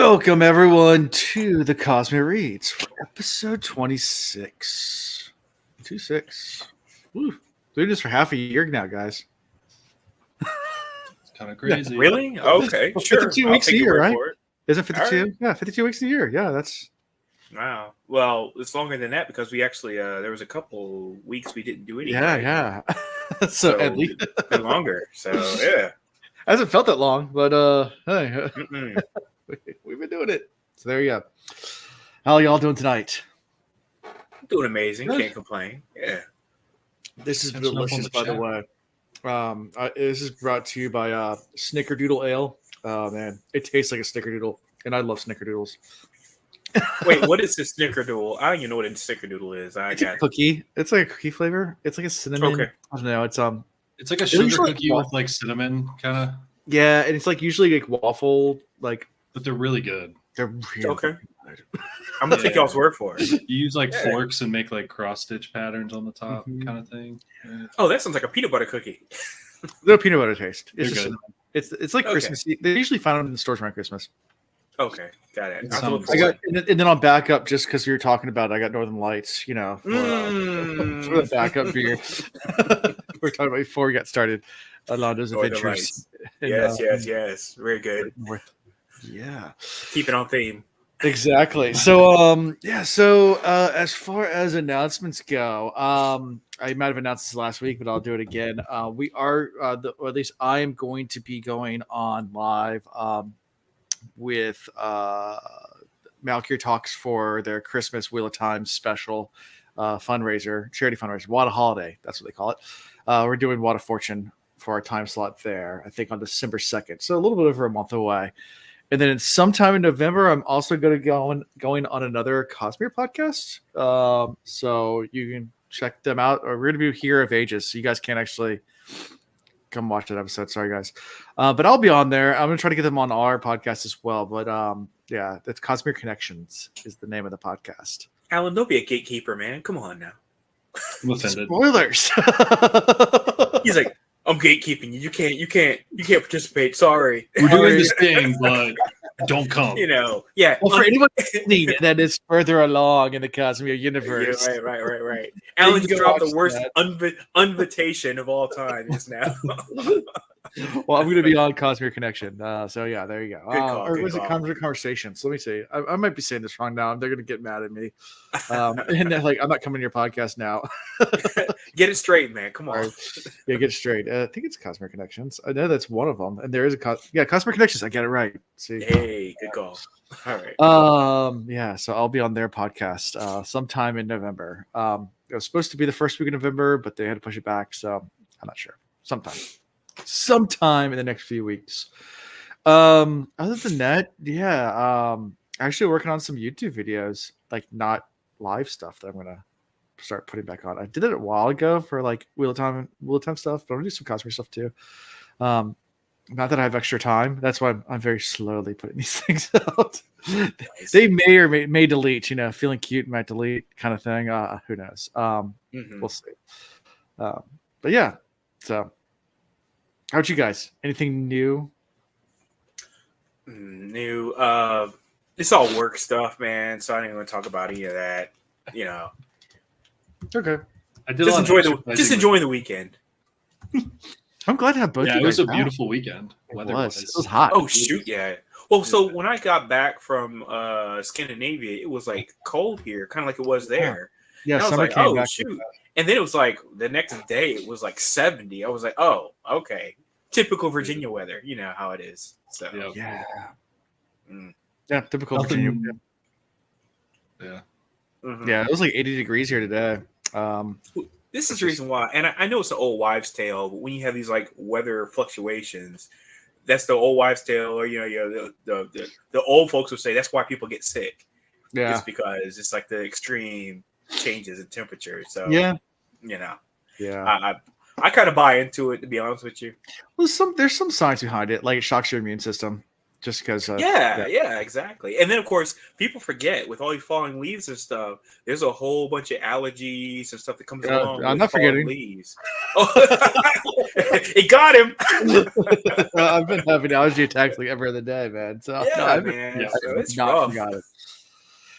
Welcome everyone to the Cosmic Reads for episode 26. 26. Woo. Doing this for half a year now, guys. It's kind of crazy. Really? Okay, Well, sure. 52 I'll weeks a take your year, word right? for it. Is it 52? All right. Yeah, 52 weeks a year. Yeah, that's Wow. Well, it's longer than that because we actually there was a couple weeks we didn't do anything. yeah. right? so at least it's been longer. So yeah. hasn't felt that long, but hey, Mm-mm. we've been doing it. So there you go. How are y'all doing tonight? Doing amazing. Good. Can't complain. Yeah. This is Catching up on delicious, the by the chat. way. This is brought to you by Snickerdoodle Ale. Oh man, it tastes like a Snickerdoodle, and I love Snickerdoodles. Wait, what is this snickerdoodle? I don't even know what a snickerdoodle is. I It's a got cookie. It's like a cookie flavor. It's like a cinnamon. Okay. I don't know. It's It's like a usually sugar like cookie waffle. with like cinnamon kind of, yeah, and it's like usually like waffle. Like but they're really good. they're really Okay. good. I'm gonna take Yeah. y'all's word for it. You use like Yeah. forks and make like cross stitch patterns on the top, Mhm. kind of thing. Yeah. Oh, that sounds like a peanut butter cookie. They're peanut butter taste. They're It's just good. cinnamon. It's like Okay. Christmas. They usually find them in the stores around Christmas. Okay, got it. It I'll have to look sounds- for I got, it. and then on backup, just because we were talking about it, I got Northern Lights, for the backup beer. We're talking about before we got started. Alondo's Northern Adventures. Lights. And, Yes. Very good. Yeah, Keep it on theme. exactly. So, as far as announcements go, I might have announced this last week, but I'll do it again. We are, or at least I am going to be going on live with Malkier Talks for their Christmas Wheel of Time special fundraiser, charity fundraiser, Water Holiday. That's what they call it. We're doing Water Fortune for our time slot there, I think on December 2nd. So a little bit over a month away. And then sometime in November, I'm also going to going on another Cosmere podcast. So you can check them out. We're going to be Hero of Ages. So you guys can't actually come watch that episode. Sorry, guys. But I'll be on there. I'm going to try to get them on our podcast as well. But yeah, that's Cosmere Connections is the name of the podcast. Alan, don't be a gatekeeper, man. Come on now. I'm offended. Spoilers. He's like, I'm gatekeeping you. You can't participate. Sorry. We're doing this thing, but don't come. Yeah. Well, for anyone listening that is further along in the Cosmere universe. Yeah, right. Alan you just go dropped the watch worst that. invitation of all time just now. Well, I'm going to be on Cosmere Connection. So yeah, there you go. Good call, Or good was it call. Cosmere Conversations? Let me see. I might be saying this wrong now. They're going to get mad at me. And they're like, I'm not coming to your podcast now. Get it straight, man. Come on. All right. Yeah, get it straight. I think it's Cosmere Connections. I know that's one of them, and there is Cosmere Connections. I get it right. See, Hey, good call. All right. yeah. So I'll be on their podcast sometime in November. It was supposed to be the first week of November, but they had to push it back, so I'm not sure. Sometime in the next few weeks. Other than that, yeah. Actually working on some YouTube videos, like not live stuff that I'm gonna start putting back on. I did it a while ago for like Wheel of Time stuff, but I'm gonna do some Cosmere stuff too. Not that I have extra time. That's why I'm very slowly putting these things out. They may or may delete, feeling cute might delete kind of thing. Who knows? Mhm. We'll see. But yeah, so how'd you guys? Anything new? New. It's all work stuff, man. So I don't even want to talk about any of that. Okay. I did a Just lot of enjoying exercising. the weekend. I'm glad to have both. Yeah, you it was guys a back. beautiful weekend. It Weather-wise. was hot. Oh shoot, yeah. Well, so when I got back from Scandinavia, it was like cold here, kind of like it was there. Yeah, And I was summer like, came oh back. shoot. And then it was like the next day it was like 70. I was like, oh, okay. Typical Virginia weather. You know how it is. So Yeah. Yeah. Mm. Yeah, typical Nothing- Virginia. Yeah. Mhm. Yeah, it was like 80 degrees here today. This is the reason why, and I know it's an old wives' tale, but when you have these like weather fluctuations, that's the old wives' tale, or the old folks will say that's why people get sick. Yeah. It's because it's like the extreme changes in temperature. So Yeah. Yeah. Yeah. I kind of buy into it, to be honest with you. Well, there's some science behind it. Like it shocks your immune system. just because. Yeah, exactly. And then of course people forget with all these falling leaves and stuff. There's a whole bunch of allergies and stuff that comes along I'm with not falling forgetting. leaves. Oh, it got him. I've been having allergy attacks like every other day, man. So Yeah, no, I've man. yeah. So it's not rough. forgot it.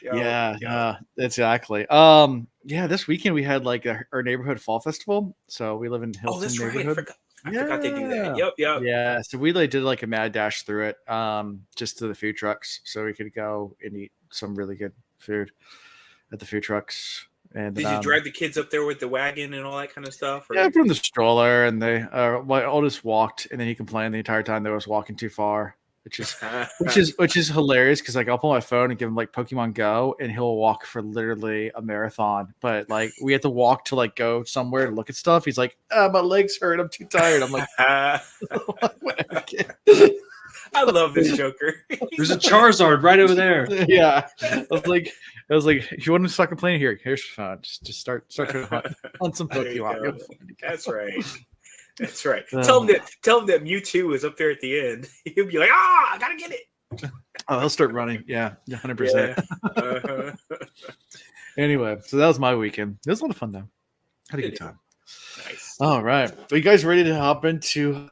Yo, Yeah, exactly. Yeah, this weekend we had like our neighborhood fall festival. So we live in Oh, Hilton that's right. neighborhood. I forgot they do that. Yep. Yeah. So we like did like a mad dash through it, just to the food trucks, so we could go and eat some really good food at the food trucks. And Did you drag the kids up there with the wagon and all that kind of stuff? Or? Yeah, I put in the stroller, and they my oldest walked, and then he complained the entire time that I was walking too far, which is hilarious because like I'll pull my phone and give him like Pokemon Go, and he'll walk for literally a marathon. But like we have to walk to like go somewhere to look at stuff. He's like, my legs hurt. I'm too tired. I'm like, whatever, kid. I love this Joker. There's a Charizard right over there. Yeah, I was like, if you want to start complaining, here's your phone. Just start to hunt some Pokemon. That's right. That's right. Tell him that Mewtwo is up there at the end. He'll be like, I gotta get it. Oh, he'll start running. Yeah, 100%. Uh-huh. Anyway, so that was my weekend. It was a lot of fun though. Had a good time. Nice. All right, are you guys ready to hop into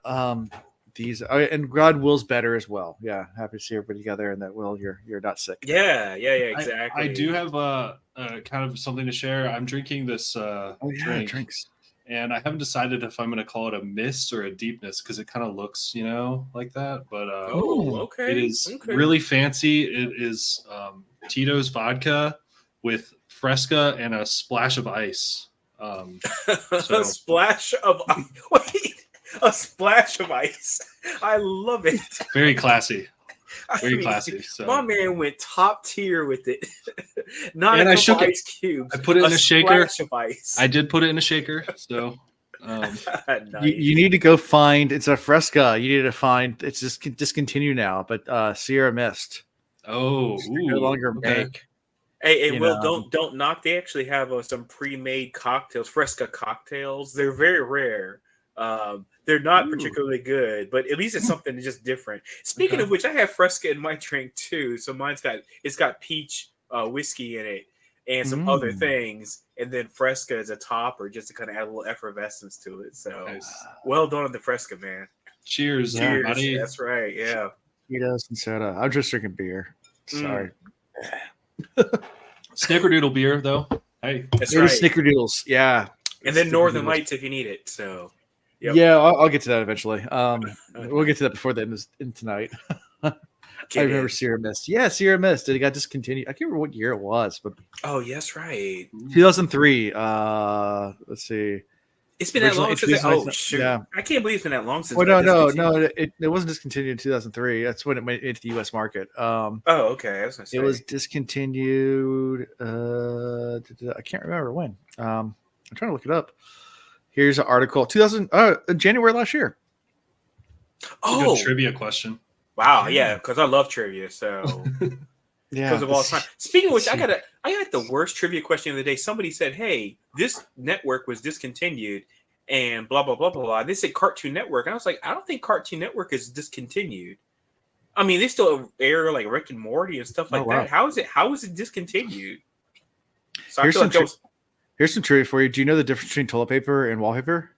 these? And God will's better as well. Yeah, happy to see everybody together, and that Will, you're not sick. Yeah, exactly. I do have a kind of something to share. I'm drinking this drink, drinks. and I haven't decided if I'm going to call it a mist or a deepness because it kind of looks, like that. But okay. It is really fancy. It is Tito's vodka with Fresca and a splash of ice. A splash of ice. Wait, a splash of ice. I love it. Very classy. Very classy. So. My man went top tier with it. Not and a I shook ice cubes. I put it in a shaker. Of ice. I did put it in a shaker. So Nice. you need to go find. It's a Fresca. You need to find. It's just discontinued now, but Sierra Mist. Oh, no longer make. Hey, Will, don't knock. They actually have some pre-made cocktails, Fresca cocktails. They're very rare. They're not particularly good, but at least it's something just different. Speaking of which, I have Fresca in my drink too. So it's got peach whiskey in it and some other things, and then Fresca is a topper just to kind of add a little effervescence to it. So well done on the Fresca, man. Cheers, buddy. That's right. Yeah. Cheetos and soda. I'm just drinking beer. Sorry. Snickerdoodle beer, though. Hey, that's right. Snickerdoodles. Yeah. And then Northern Lights if you need it. So. Yep. Yeah, I'll get to that eventually. We'll get to that before the end of tonight. I remember Sierra Mist. Yeah, Sierra Mist. It got discontinued. I can't remember what year it was, but yes, right. 2003. Let's see. It's been that long since. Shoot! Yeah. I can't believe it's been that long since. Oh no! It wasn't discontinued in 2003. That's when it went into the U.S. market. Okay. I was gonna say. It was discontinued. I can't remember when. I'm trying to look it up. Here's an article. January last year. Good trivia question. Wow, yeah, because I love trivia. So because of all time. Speaking of which, I got the worst trivia question of the day. Somebody said, "Hey, this network was discontinued," and blah blah blah blah blah. They said Cartoon Network, and I was like, I don't think Cartoon Network is discontinued. I mean, they still air like Rick and Morty and stuff like that. How is it discontinued? So Here's some trivia for you. Do you know the difference between toilet paper and wallpaper?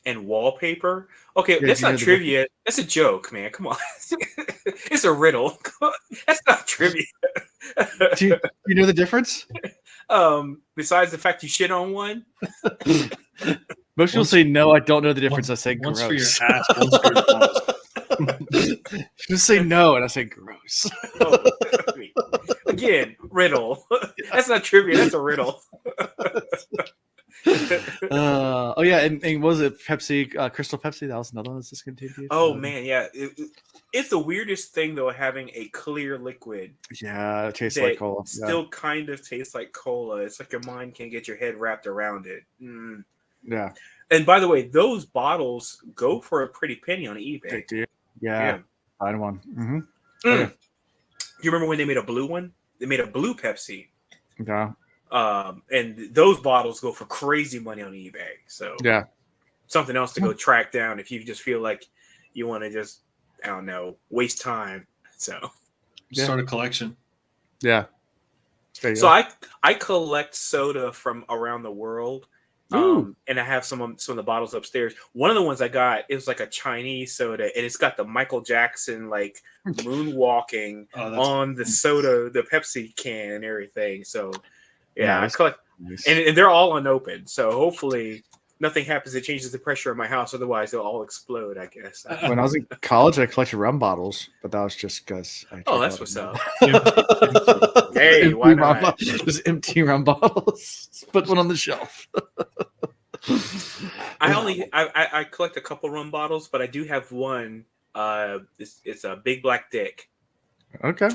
And wallpaper? Okay, that's not trivia. That's a joke, man. Come on. It's a riddle. That's not trivia. Do you know the difference? Besides the fact you shit on one? Most people say, no, I don't know the difference. I say gross. Once for your ass, once for your balls. Just say no, and I say gross. Again, riddle. That's not trivia. That's a riddle. And was it Pepsi, Crystal Pepsi? That was another one that's discontinued. Oh man, yeah. It's the weirdest thing though, having a clear liquid. Yeah, it tastes like cola. Still kind of tastes like cola. It's like your mind can't get your head wrapped around it. Yeah. And by the way, those bottles go for a pretty penny on eBay. Yeah. Find one. Mm-hmm. Okay. You remember when they made a blue one? They made a blue Pepsi. Yeah. And those bottles go for crazy money on eBay. So yeah, something else to go track down if you just feel like you want to just, I don't know, waste time. So Start a collection. Yeah. There you So go. I collect soda from around the world. Ooh. And I have some of the bottles upstairs. One of the ones I got is like a Chinese soda, and it's got the Michael Jackson like moonwalking on the soda, the Pepsi can, and everything. So yeah, Nice. I collect, Nice. and they're all unopened. So hopefully nothing happens that changes the pressure in my house. Otherwise, they'll all explode. I guess. When I was in college, I collected rum bottles, but that was just because I Oh, drank a that's lot what's of up. rum. Hey, Empty why rum not? just empty rum bottles. Just put one on the shelf. I collect a couple rum bottles, but I do have one. It's a Big Black Dick. Okay.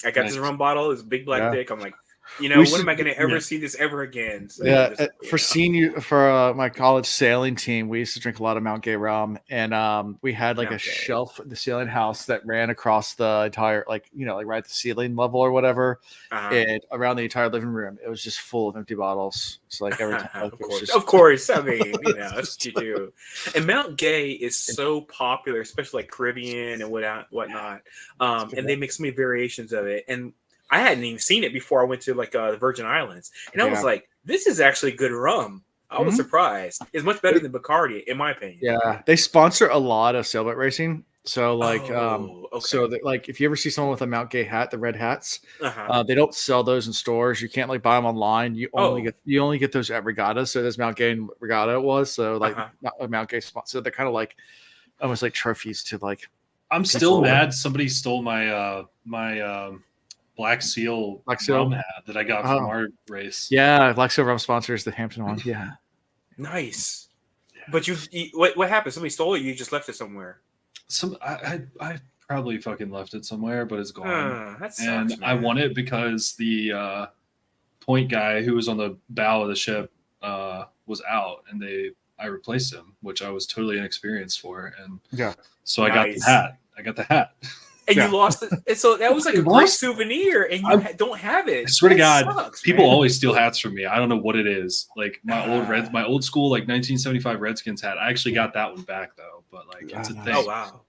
I got this rum bottle. It's Big Black Yeah. Dick. I'm like, We when should- am I going to ever see this ever again? So for my college sailing team, we used to drink a lot of Mount Gay rum, and we had like Mount a Gay. shelf at the sailing house that ran across the entire, like right at the ceiling level or whatever, and around the entire living room. It was just full of empty bottles. So like every time, like, of course. I mean, that's what you do. And Mount Gay is so popular, especially like Caribbean and whatnot. And they make so many variations of it. And I hadn't even seen it before I went to like the Virgin Islands, and I was like, "This is actually good rum." I was surprised. It's much better than Bacardi, in my opinion. Yeah, they sponsor a lot of sailboat racing. So like, okay. like if you ever see someone with a Mount Gay hat, the red hats, they don't sell those in stores. You can't like buy them online. You only get those at regattas. So there's Mount Gay and regatta it was. So like Mount Gay sponsor. So they're kind of like almost like trophies to like. I'm still mad. Somebody stole my Black Seal rum hat that I got from our race. Yeah, Black Seal rum sponsors the Hampton one. Yeah, nice. Yeah. But what happened? Somebody stole it. You just left it somewhere. I probably fucking left it somewhere, but it's gone. That sucks, and man. I won it because the point guy who was on the bow of the ship was out, and I replaced him, which I was totally inexperienced for, and so I got the hat. And you lost it. And so that was like a great souvenir, and you don't have it. I swear to God, sucks, people man. always steal hats from me. I don't know what it is. Like my old school, like 1975 Redskins hat. I actually got that one back though, but like it's a thing. Oh wow!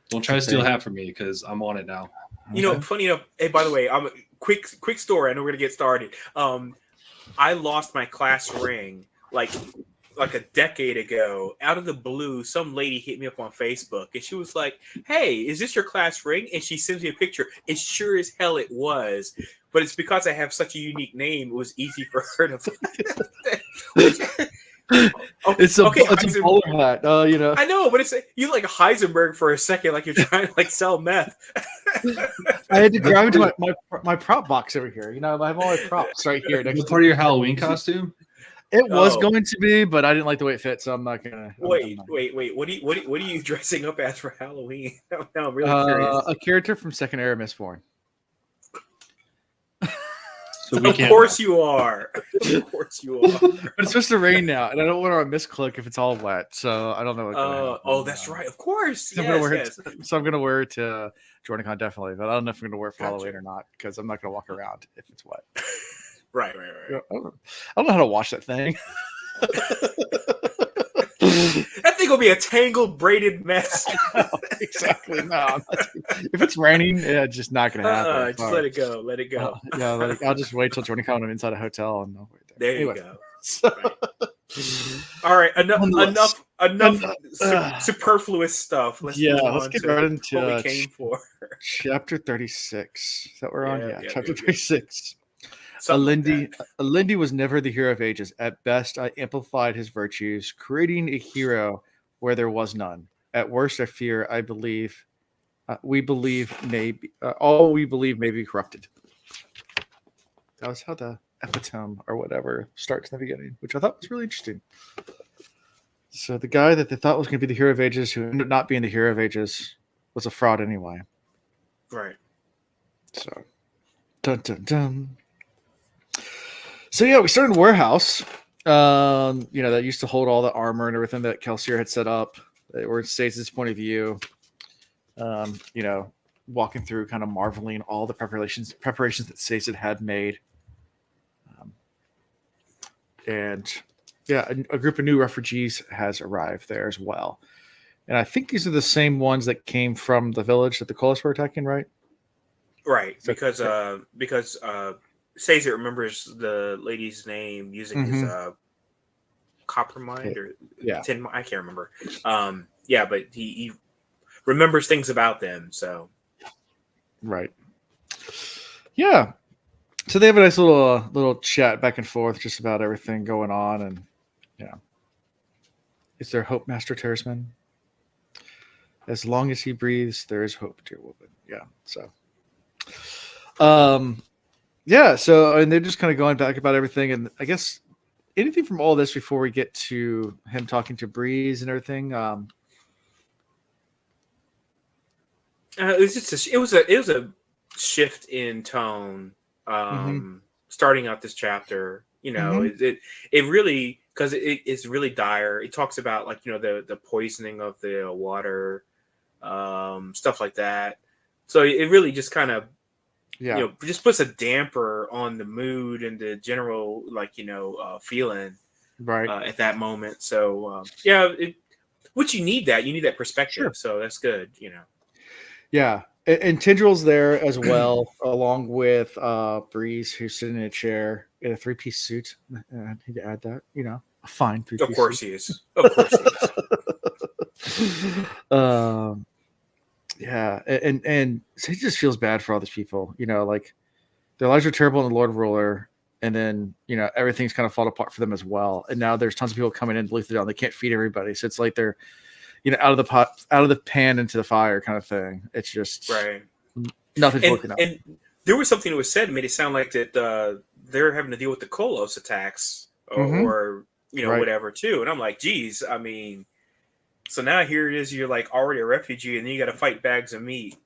Don't try to steal a hat from me because I'm on it now. Funny enough. Hey, by the way, I'm quick story. I know we're gonna get started. I lost my class ring like a decade ago, out of the blue. Some lady hit me up on Facebook, and she was like, "Hey, is this your class ring?" And she sends me a picture. It sure as hell it was, but it's because I have such a unique name. It was easy for her to. It's a bowler hat. I know, but you like Heisenberg for a second, like you're trying to like sell meth. I had to grab into my prop box over here. I have all my props right here. Next part of your Halloween costume. It was going to be, but I didn't like the way it fit, so I'm not gonna. Wait! What are you dressing up as for Halloween? Now I'm really curious. A character from Second Era Mistborn. So of course you are. Of course you are. But it's supposed to rain now, and I don't want to misclick if it's all wet, so I don't know. That's right. Of course. So I'm gonna wear it to JordanCon definitely, but I don't know if I'm gonna wear it for Halloween or not because I'm not gonna walk around if it's wet. Right. I don't know how to wash that thing. That thing will be a tangled, braided mess. Exactly. No, if it's raining, it's just not going to happen. Just let it go. Let it go. I'll just wait till JordanCon. I'm inside a hotel and I'll wait there. There you go. Right. All right. Enough superfluous stuff. Let's get right into what we came for. Chapter 36. Is that we're on? Yeah, chapter 36. Lindy was never the hero of ages. At best, I amplified his virtues, creating a hero where there was none. At worst, I fear, I believe, we believe all we believe may be corrupted. That was how the epitome or whatever starts in the beginning, which I thought was really interesting. So the guy that they thought was going to be the hero of ages, who ended up not being the hero of ages, was a fraud anyway. Right. So, dun dun dun. So yeah, we started in warehouse. That used to hold all the armor and everything that Kelsier had set up. Where it stays his point of view. Walking through, kind of marveling all the preparations that Sazed had made. A group of new refugees has arrived there as well. And I think these are the same ones that came from the village that the Colas were attacking, right? Right, So, because Caesar remembers the lady's name using his copper mind or tin. I can't remember. Yeah, but he remembers things about them. So, right. Yeah. So they have a nice little chat back and forth just about everything going on, and yeah. Is there hope, Master Tersman? As long as he breathes, there is hope, dear woman. Yeah. So, yeah. So, and they're just kind of going back about everything, and I guess anything from all this before we get to him talking to Breeze and everything. it was just it was a shift in tone. Starting out this chapter, it really, because it's really dire. It talks about, like, the poisoning of the water, stuff like that. So it really just kind of just puts a damper on the mood and the general, like, feeling Right. at that moment. So which you need that perspective. Sure. So that's good. Yeah. And Tindrill's there as well, along with Breeze, who's sitting in a chair in a 3-piece suit. I need to add that, a fine 3-piece Of course suit. he is. Of course he is. Yeah, and so he just feels bad for all these people. Like, their lives are terrible in the Lord Ruler, and then everything's kind of fallen apart for them as well. And now there's tons of people coming in to leave the down. They can't feed everybody, so it's like they're out of the pot, out of the pan into the fire kind of thing. It's just right. Nothing's working out. And there was something that was said, made it sound like that they're having to deal with the Kolos attacks or Right. whatever too. And I'm like, geez, I mean, so now here it is, you're like already a refugee, and then you got to fight bags of meat.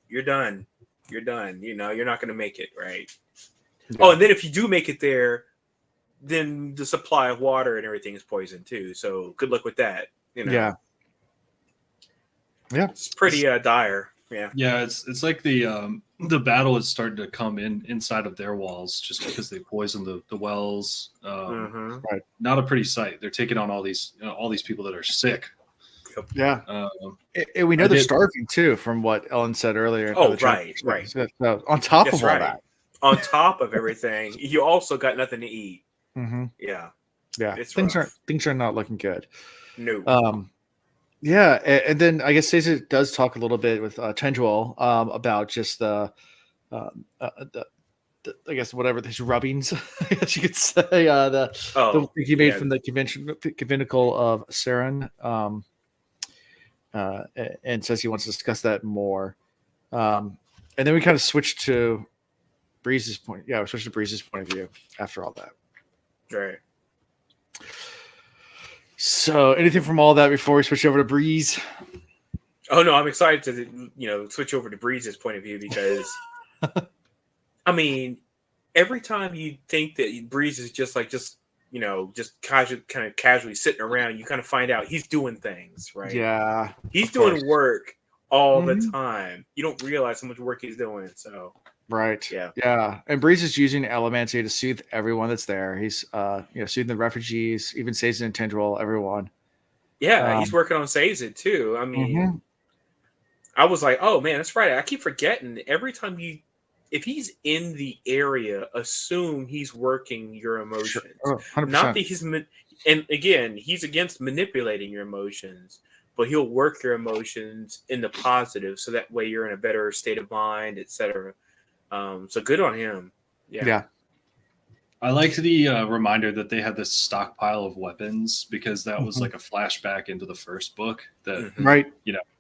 You're done. You're done. You're not going to make it, right? Yeah. Oh, and then if you do make it there, then the supply of water and everything is poisoned too. So good luck with that. Yeah. It's pretty dire. Yeah. Yeah, it's like the battle is starting to come inside of their walls just because they poisoned the wells. Right. Not a pretty sight. They're taking on all these people that are sick. Yeah. And we know they're starving too, from what Ellen said earlier. Oh, right. So, on top of all that, on top of everything, you also got nothing to eat. Yeah. Things are not looking good. No. Yeah, and then I guess Caesar does talk a little bit with Tendril about just the I guess whatever these rubbings, I guess you could say, the thing he made from the conventicle of Saren, and says he wants to discuss that more. And then we kind of switch to Breeze's point. Yeah, we switch to Breeze's point of view after all that. Right. So, anything from all that before we switch over to Breeze? Oh no, I'm excited to switch over to Breeze's point of view, because I mean, every time you think that Breeze is just casually sitting around, you kind of find out he's doing things, right? Yeah, he's doing work all the time. You don't realize how much work he's doing. So. Right. Yeah. Yeah. And Breeze is using Allomancy to soothe everyone that's there. He's soothing the refugees, even Sazin and Tendril, everyone. Yeah, he's working on Sazin too. I mean, I was like, oh man, that's right. I keep forgetting every time if he's in the area, assume he's working your emotions. Sure. 100%. Not that and again, he's against manipulating your emotions, but he'll work your emotions in the positive, so that way you're in a better state of mind, etc. So good on him. Yeah. I liked the reminder that they had this stockpile of weapons, because that was like a flashback into the first book that,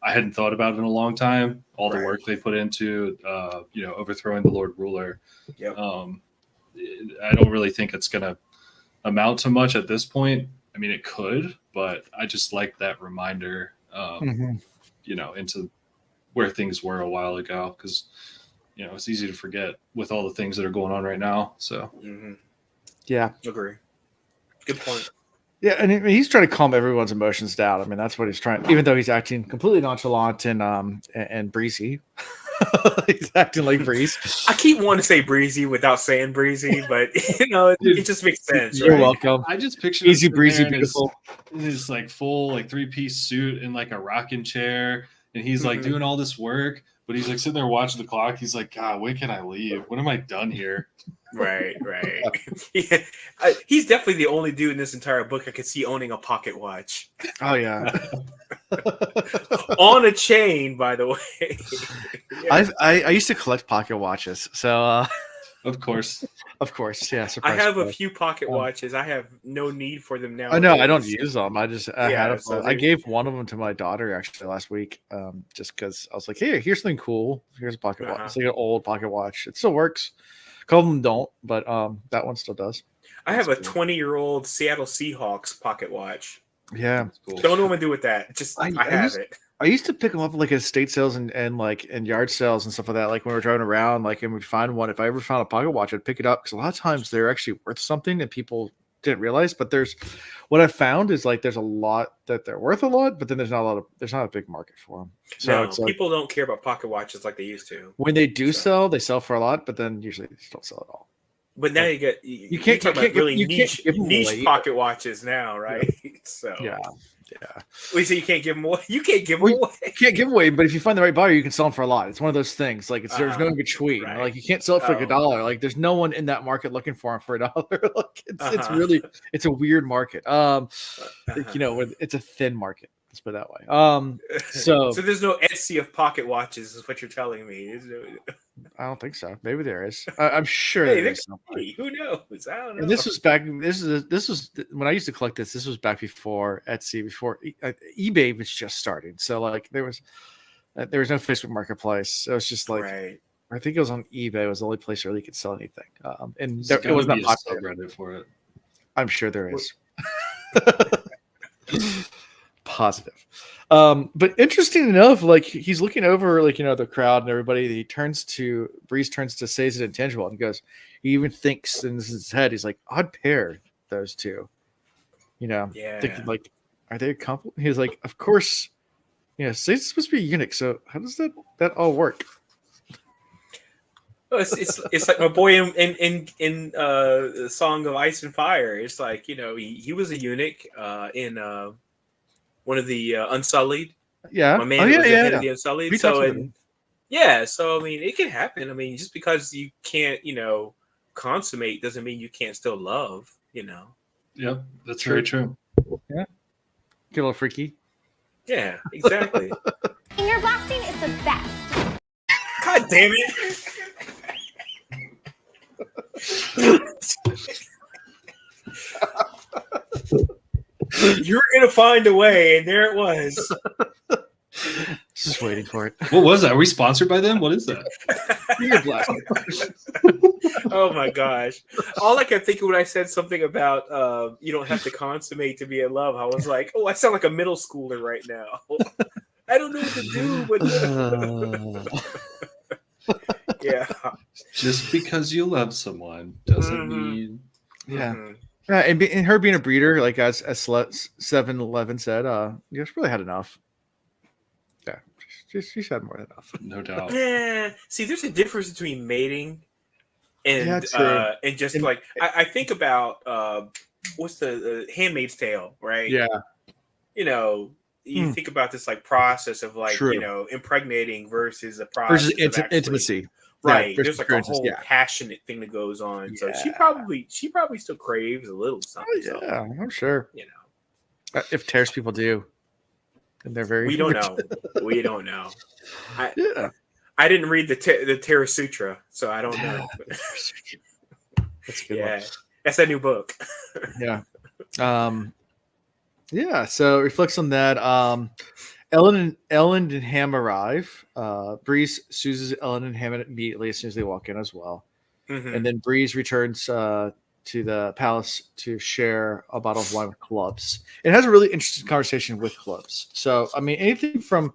I hadn't thought about in a long time. All the work they put into, overthrowing the Lord Ruler. Yep. I don't really think it's going to amount to much at this point. I mean, it could, but I just like that reminder, into where things were a while ago, because it's easy to forget with all the things that are going on right now. So, yeah, agree. Good point. Yeah, and he's trying to calm everyone's emotions down. I mean, that's what he's trying. Even though he's acting completely nonchalant and breezy, he's acting like Breeze. I keep wanting to say breezy without saying breezy, but it just makes sense. You're welcome. I just picture easy breezy, beautiful. In his like full 3-piece suit in like a rocking chair, and he's like doing all this work. But he's like sitting there watching the clock. He's like, God, when can I leave? When am I done here? Right. Yeah. He's definitely the only dude in this entire book I could see owning a pocket watch. Oh yeah. On a chain, by the way. Yeah. I used to collect pocket watches, so of course, yeah. I have a few pocket watches. I have no need for them now. I know I don't use them. I had them. so I gave one of them to my daughter actually last week, just because I was like, hey, here's something cool. Here's a pocket watch. It's like an old pocket watch. It still works. A couple of them don't, but that one still does. I have a 20-year-old Seattle Seahawks pocket watch. Yeah, cool. Don't know what to do with that. Just I have it. I used to pick them up like at estate sales and like in yard sales and stuff like that. Like when we were driving around, like and we'd find one. If I ever found a pocket watch, I'd pick it up because a lot of times they're actually worth something and people didn't realize. But what I found is like there's a lot that they're worth a lot, but then there's not a big market for them. So no, people don't care about pocket watches like they used to. When they do sell, they sell for a lot, but then usually they just don't sell at all. But now you can't really niche pocket watches now, right? Yeah. So yeah. We say you can't give them away. You can't give them away. You can't give them away, but if you find the right buyer, you can sell them for a lot. It's one of those things. Like there's no in between. Right. Like you can't sell it for like $1. Like there's no one in that market looking for them for $1. Like it's really a weird market. It's a thin market. Let's put it that way. So there's no Etsy of pocket watches, is what you're telling me. I don't think so. Maybe there is. I'm sure there is. Who knows? I don't know. And this was back. This was when I used to collect this. This was back before Etsy, before eBay was just starting. So like there was no Facebook Marketplace. So it's just like I think it was on eBay. It was the only place where you could sell anything. And it was not popular for it. I'm sure there is. Positive. But interesting enough, like he's looking over like the crowd and everybody. Breeze turns to say it's intangible and goes, he even thinks in his head, he's like, odd pair, those two. Thinking like, are they a couple? He's like, of course, Say's supposed to be a eunuch, so how does that all work? Well, it's like my boy in the Song of Ice and Fire. It's like he was a eunuch in one of the Unsullied. Yeah. My man was the head of the Unsullied. So I mean, it can happen. I mean, just because you can't, consummate doesn't mean you can't still love, Yep, that's very true. Yeah. Get a little freaky. Yeah, exactly. Finger blasting is the best. God damn it. You're gonna find a way, and there it was. Just waiting for it. What was that? Are we sponsored by them? What is that? Oh my gosh! All I kept thinking when I said something about you don't have to consummate to be in love, I was like, oh, I sound like a middle schooler right now. I don't know what to do, but yeah. Just because you love someone doesn't mean Yeah, and her being a breeder, like as 7-Eleven said, she's really had enough. Yeah, she's had more than enough. No doubt. Yeah. See, there's a difference between mating and just like I think about what's the Handmaid's Tale, right? Yeah. You think about this like process of like impregnating versus a process versus intimacy. Right. Yeah, there's like a whole passionate thing that goes on. So she probably still craves a little something. Oh, yeah, I'm sure. If Terrace people do. And they're very We don't know. We don't know. I didn't read the Terra Sutra, so I don't know. That's a good one. That's that new book. Yeah. So it reflects on that. Ellen and Ham arrive. Breeze soothes Ellen and Ham immediately as soon as they walk in as well. Mm-hmm. And then Breeze returns to the palace to share a bottle of wine with Clubs. It has a really interesting conversation with Clubs. So, I mean, anything from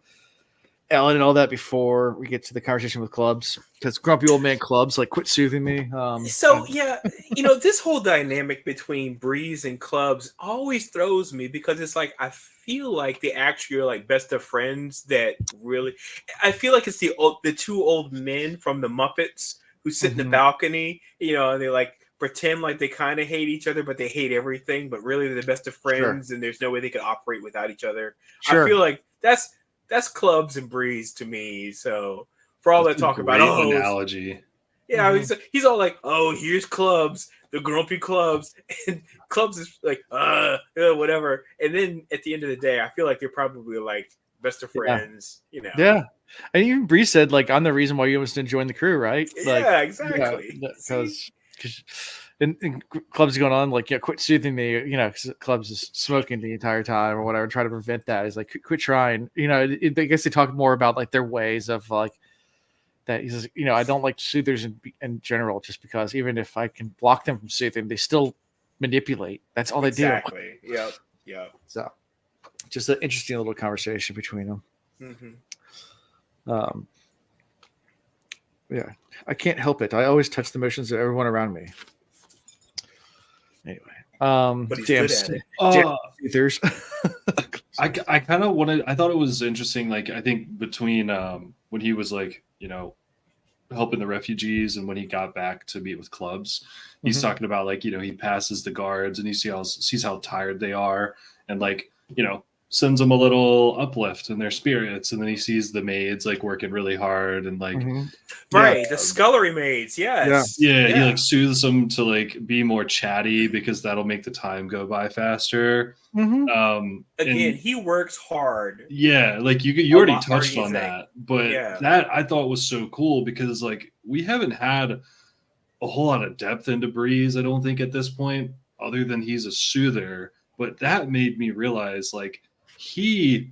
Ellen and all that before we get to the conversation with Clubs, because grumpy old man Clubs, like, quit soothing me. This whole dynamic between Breeze and Clubs always throws me because it's like, I feel like they actually are like best of friends that really, I feel like it's the two old men from the Muppets who sit in the balcony, and they like pretend like they kind of hate each other, but they hate everything, but really they're the best of friends and there's no way they could operate without each other. I feel like that's Clubs and Breeze to me. So for all that talk about analogy. Yeah, he's all like, "Oh, here's Clubs, the grumpy Clubs," and Clubs is like, whatever. And then at the end of the day, I feel like they're probably like best of friends, you know. Yeah, and even Bree said like, "I'm the reason why you almost didn't join the crew, right?" Like, yeah, exactly. Because and Clubs going on like, quit soothing me, because Clubs is smoking the entire time or whatever, try to prevent that. He's like, quit trying, I guess they talk more about like their ways of like. That he says, I don't like soothers in general, just because even if I can block them from soothing, they still manipulate. That's all they do. Exactly. Yep. So, just an interesting little conversation between them. Mm-hmm. Yeah, I can't help it. I always touch the emotions of everyone around me. Anyway, but he's good at it. Soothers. I kind of wanted. I thought it was interesting. Like, I think between when he was like, helping the refugees and when he got back to meet with Clubs, he's talking about like, he passes the guards and he sees how tired they are, and like, sends them a little uplift in their spirits, and then he sees the maids like working really hard and like the scullery maids, yes. He like soothes them to like be more chatty because that'll make the time go by faster. Again, he works hard. Yeah, like you already touched on that, but that I thought was so cool because like we haven't had a whole lot of depth into Breeze, I don't think, at this point, other than he's a soother. But that made me realize like he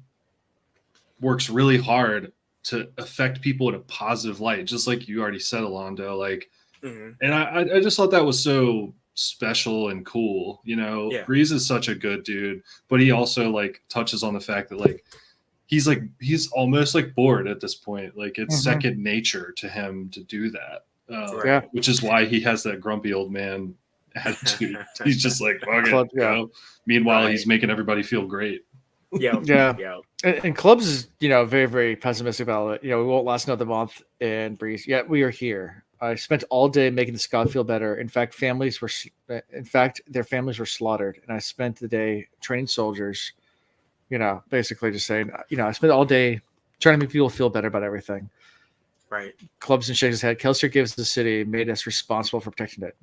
works really hard to affect people in a positive light, just like you already said, Alondo. Like, and I just thought that was so special and cool. Breeze is such a good dude, but he also like touches on the fact that like he's almost like bored at this point. Like it's second nature to him to do that. Which is why he has that grumpy old man attitude. He's just like, fuck it, Meanwhile, he's making everybody feel great. Yeah. And Clubs is, very, very pessimistic about it. We won't last another month in Breeze. Yet we are here. I spent all day making the squad feel better. In fact, their families were slaughtered, and I spent the day training soldiers. Basically just saying, I spent all day trying to make people feel better about everything. Right. Clubs and shakes his head. Kelsier gives the city, made us responsible for protecting it.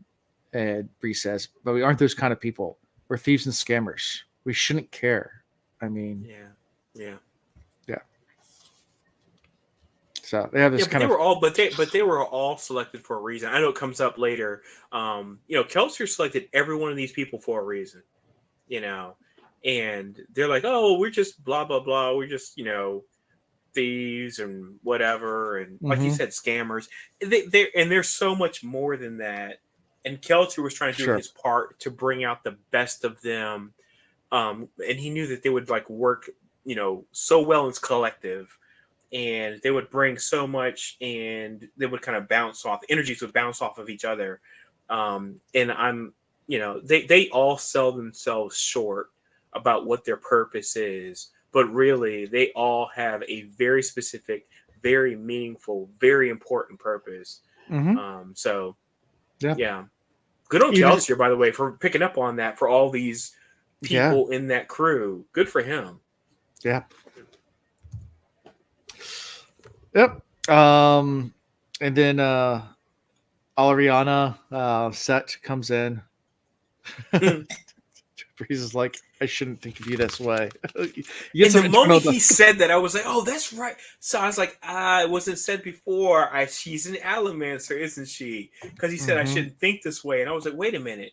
And Bree says, but we aren't those kind of people. We're thieves and scammers. We shouldn't care. I mean, yeah. So they have this kind of. But they were all selected for a reason. I know it comes up later. Kelsier selected every one of these people for a reason. And they're like, oh, we're just blah blah blah. We're just thieves and whatever, and like you said, scammers. And there's so much more than that. And Kelsier was trying to do his part to bring out the best of them. And he knew that they would like work, so well as collective, and they would bring so much, and they would kind of bounce off. Energies would bounce off of each other. And they all sell themselves short about what their purpose is, but really they all have a very specific, very meaningful, very important purpose. So good on Kelsier, by the way, for picking up on that for all these people in that crew. Good for him. Yep. And then Alariana Set comes in. Breeze is like, I shouldn't think of you this way. And the moment he said that, I was like, oh, that's right. So I was like, it wasn't said before. She's an Alamancer, isn't she? Because he said I shouldn't think this way. And I was like, wait a minute.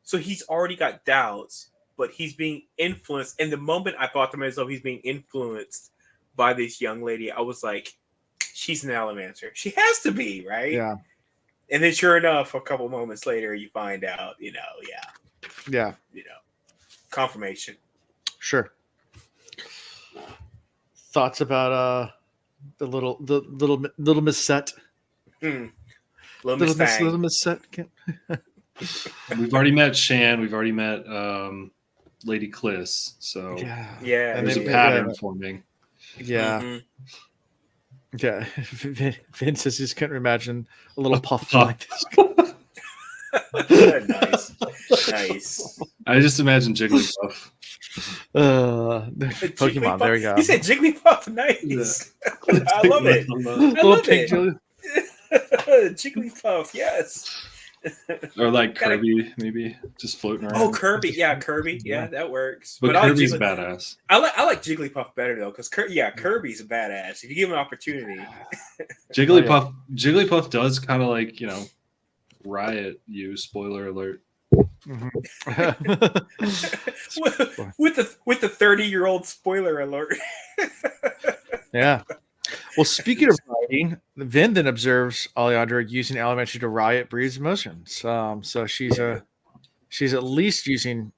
So he's already got doubts, but he's being influenced. And the moment I thought to myself, he's being influenced by this young lady, I was like, she's an Alamancer. She has to be, right? Yeah. And then sure enough, a couple moments later, you find out, confirmation. Sure. Thoughts about the little Miss Set? Little Miss Set. We've already met Shan. We've already met Lady Kliss. So yeah, there's a pattern forming. Yeah. Yeah. Vince says he just couldn't imagine a little puff like this. Nice. I just imagine Jigglypuff. Pokemon. There we go. You said Jigglypuff. Nice. I love it. I love it. Jigglypuff. Yes. Or like Kirby, maybe just floating around. Oh, Kirby. Yeah, Kirby. Yeah, that works. But Kirby's badass. I like Jigglypuff better though, because Kirby's a badass. If you give him an opportunity. Jigglypuff does kind of like, riot you. Spoiler alert. with the 30-year-old spoiler alert. Yeah. Well, speaking of rioting, Vin then observes Alejandra using elementary to riot Bree's emotions. So she's at least using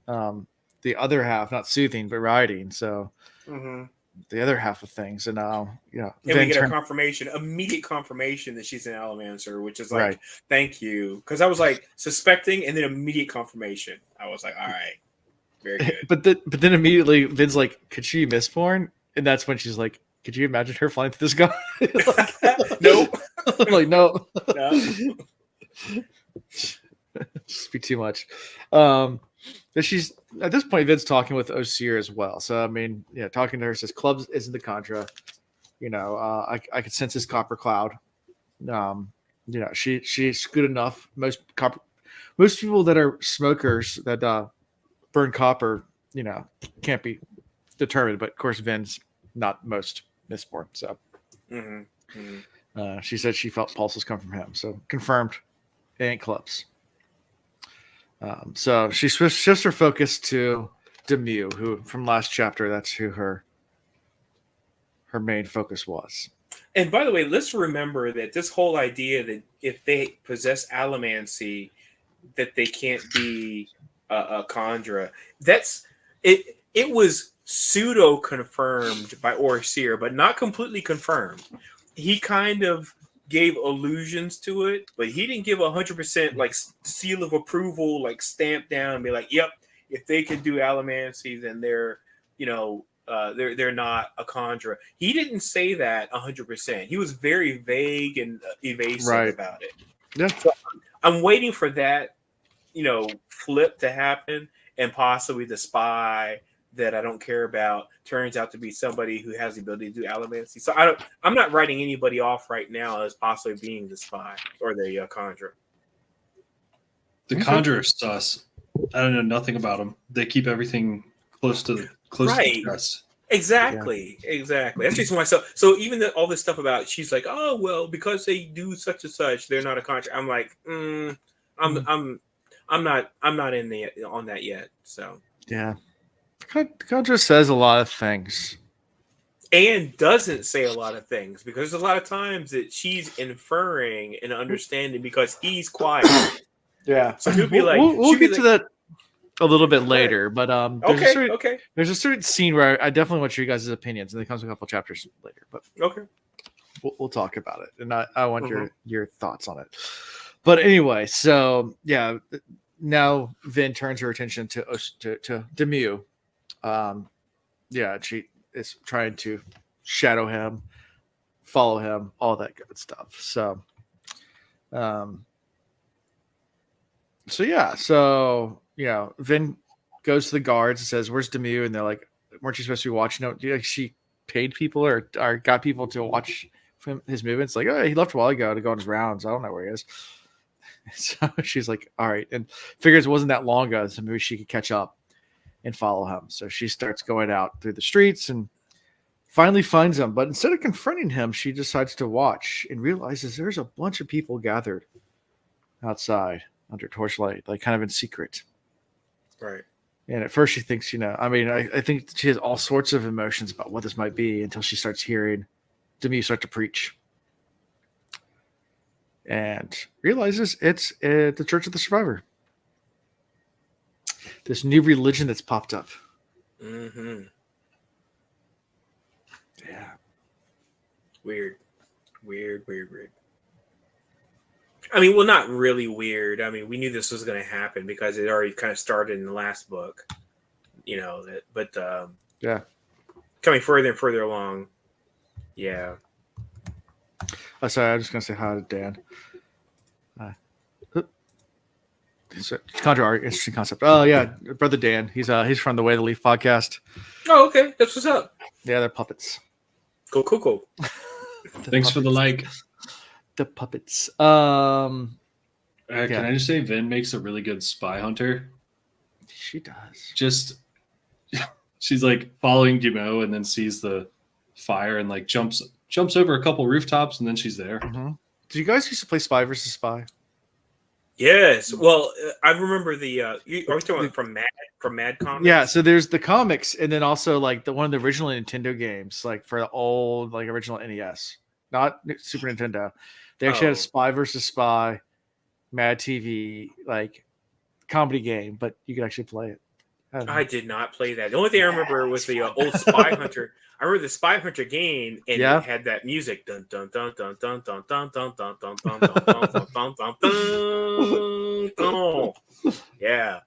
the other half, not soothing, but rioting. So the other half of things, and and we get immediate confirmation that she's an Allomancer, which is like, thank you, because I was like suspecting, and then immediate confirmation. I was like, all right, very good. but then immediately Vin's like, could she be Mistborn? And that's when she's like, could you imagine her flying through the sky? Nope. Like, no. Just be too much. But she's at this point, Vin's talking with Osir as well. So I mean, talking to her, says Clubs isn't the Contra. I could sense his copper cloud. She's good enough. Most people that are smokers that burn copper, can't be determined. But of course, Vin's not most Mistborn. So she said she felt pulses come from him. So confirmed, it ain't Clubs. So she shifts her focus to Demue, who from last chapter, that's who her main focus was. And by the way, let's remember that this whole idea that if they possess allomancy, that they can't be a Kandra, that's it. It was pseudo confirmed by Osir, but not completely confirmed. He kind of gave allusions to it, but he didn't give 100% like seal of approval, like stamp down and be like, yep, if they can do allomancy, then they're they're not a Kandra. He didn't say that 100%. He was very vague and evasive about it. Yeah. So I'm waiting for that, flip to happen, and possibly the spy that I don't care about turns out to be somebody who has the ability to do allomancy. So I'm not writing anybody off right now as possibly being the spy or the Kandra. The Kandra are sus. I don't know nothing about them. They keep everything close to the chest. Exactly. That's the reason why. So even all this stuff about, she's like, oh well, because they do such and such, they're not a Kandra. I'm like, I'm not in on that yet. So yeah. Kandra says a lot of things. And doesn't say a lot of things, because there's a lot of times that she's inferring and understanding because he's quiet. Yeah. So he'll be like, we'll get to that a little bit later, but there's a certain scene where I definitely want your guys' opinions, and it comes a couple chapters later. But we'll talk about it, and I want your thoughts on it. But anyway, so yeah, now Vin turns her attention to Demue. She is trying to shadow him, follow him, all that good stuff. So, Vin goes to the guards and says, "Where's Demue?" And they're like, "Weren't you supposed to be watching him? She paid people or got people to watch his movements? Like, oh, he left a while ago to go on his rounds. I don't know where he is." So she's like, "All right," and figures it wasn't that long ago, so maybe she could catch up and follow him. So she starts going out through the streets and finally finds him. But instead of confronting him, she decides to watch and realizes there's a bunch of people gathered outside under torchlight, like kind of in secret. Right. And at first she thinks, I think she has all sorts of emotions about what this might be until she starts hearing Demue start to preach. And realizes it's the Church of the Survivor. This new religion that's popped up. Mm-hmm. Yeah. Weird. I mean, well, not really weird. I mean, we knew this was going to happen because it already kind of started in the last book. Coming further and further along. Yeah. Oh, sorry, I was just going to say hi to Dan. It's a contra art, interesting concept. Oh yeah, brother Dan. He's from the Way to Leaf podcast. Oh, okay. That's what's up. Yeah, they're puppets. Cool. Thanks for the like. The puppets. Can I just say Vin makes a really good spy hunter? She does. Just she's like following Jimo and then sees the fire and like jumps over a couple rooftops and then she's there. Mm-hmm. Did you guys used to play Spy versus Spy? Yes. Well, I remember the. Are we talking about from Mad Comics? Yeah. So there's the comics, and then also like one of the original Nintendo games, like for the old like original NES, not Super Nintendo. They actually had a Spy versus Spy, Mad TV like comedy game, but you could actually play it. I did not play that. The only thing I remember was the old Spy Hunter. I remember the Spy Hunter game, and it had that music. Dun dun dun dun dun dun dun dun dun dun dun dun dun dun dun dun. Yeah.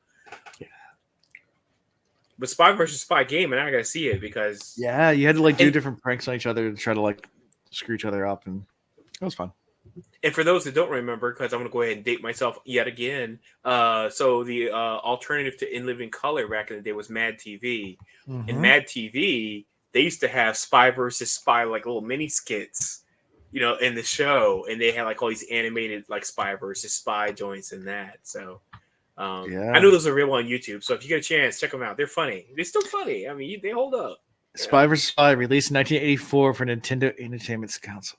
But Spy versus Spy game, and I gotta see it because you had to like do different pranks on each other to try to like screw each other up, and it was fun. And for those that don't remember, because I'm going to go ahead and date myself yet again, so the alternative to In Living Color back in the day was Mad TV. Mm-hmm. And Mad TV, they used to have Spy versus Spy, like little mini skits, in the show. And they had like all these animated like Spy versus Spy joints in that. So I know those are real on YouTube. So if you get a chance, check them out. They're funny. They're still funny. I mean, they hold up. Spy vs. Spy, released in 1984 for Nintendo Entertainment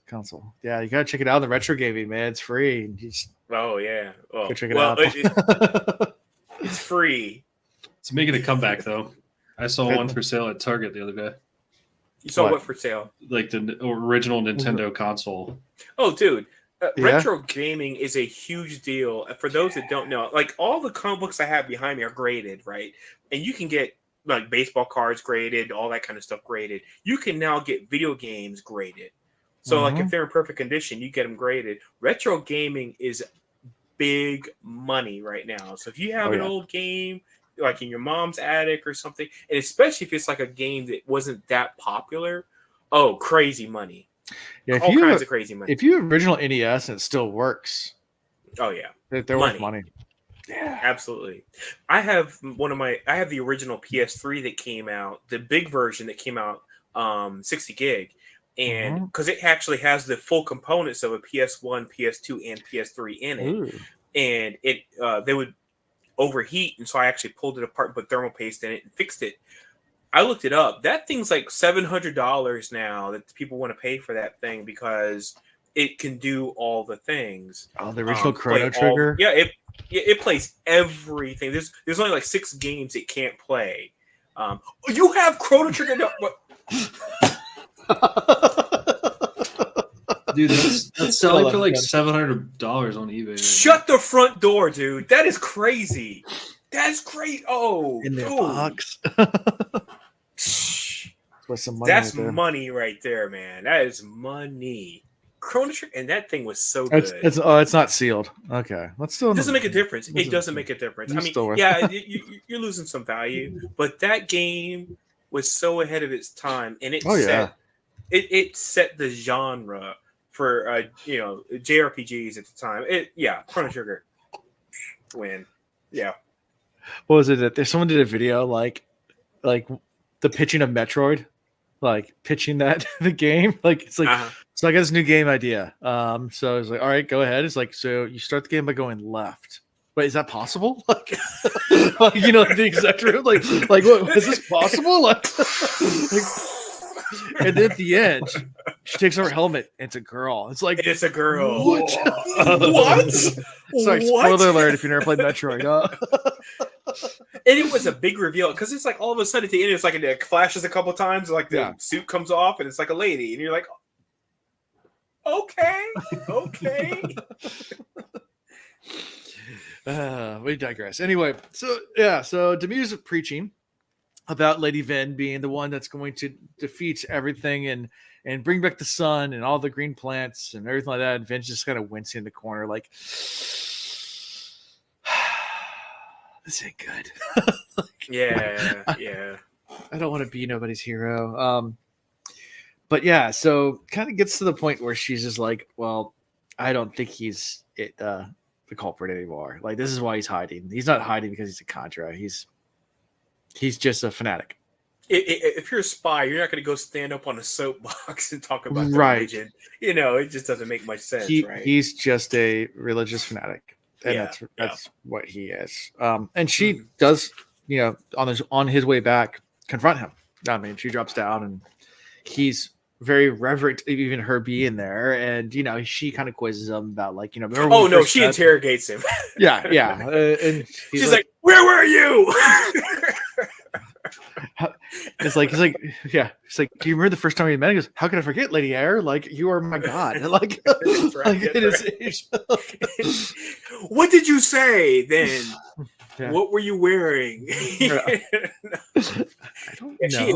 Console. Yeah, you gotta check it out in the retro gaming, man. It's free. Go check it out. It's free. It's making a comeback though. I saw one for sale at Target the other day. You saw what for sale? Like the original Nintendo console. Oh, dude. Retro gaming is a huge deal. For those that don't know, like all the comic books I have behind me are graded, right? And you can get like baseball cards graded, all that kind of stuff graded. You can now get video games graded. So like if they're in perfect condition, you get them graded. Retro gaming is big money right now. So if you have an old game like in your mom's attic or something, and especially if it's like a game that wasn't that popular, crazy money. Yeah, all kinds of crazy money. If you have original NES and it still works, they're worth money. Yeah, absolutely. I have the original PS3 that came out, the big version that came out, 60 gig, and because it actually has the full components of a PS1, PS2, and PS3 in it. Ooh. And it they would overheat, and so I actually pulled it apart and put thermal paste in it and fixed it. I looked it up. That thing's like $700 now that people want to pay for that thing because it can do all the things. Oh, the original Chrono Trigger? It plays everything. There's only like 6 games it can't play. You have Chrono Trigger? No, dude, that's selling for like $700 on eBay. Shut the front door, dude. That is crazy. That's great. Oh, in their box. That's money right there, man. That is money. Chrono Trigger, and that thing was so good. It's not sealed. Okay, let's still. It doesn't make a difference. It doesn't make a difference. I mean, you're losing some value, but that game was so ahead of its time, and it set the genre for JRPGs at the time. Chrono Trigger win. Yeah. What was it? That someone did a video like the pitching of Metroid, like pitching that the game, like it's like. So I got this new game idea. So I was like, all right, go ahead. It's like, so you start the game by going left. Wait, is that possible? Like the exact room. Like what is this possible? And then at the end, she takes off her helmet. And it's a girl. It's like it's a girl. What? What? Sorry, spoiler alert if you never played Metroid. And it was a big reveal because it's like all of a sudden at the end, it's like it flashes a couple times, like the suit comes off, and it's like a lady, and you're like, okay. We digress. Anyway, so Demu's preaching about Lady Ven being the one that's going to defeat everything and bring back the sun and all the green plants and everything like that. And Ven's just kind of wincing in the corner, like, this ain't good. I don't want to be nobody's hero. But yeah, so kind of gets to the point where she's just like, well, I don't think he's the culprit anymore. Like, this is why he's hiding. He's not hiding because he's a Contra. He's just a fanatic. If you're a spy, you're not going to go stand up on a soapbox and talk about the Right. religion. It just doesn't make much sense, right? He's just a religious fanatic, and that's what he is. And she does, on his way back, confront him. I mean, she drops down, and he's very reverent of even her being there, and she kind of quizzes him about like, oh no, she interrogates him. yeah, and she's like, "Where were you?" He's like, yeah. He's like, do you remember the first time we met? He goes, how could I forget, Lady Air? Like, you are my god. Like, what did you say then? Yeah. What were you wearing? I don't know. She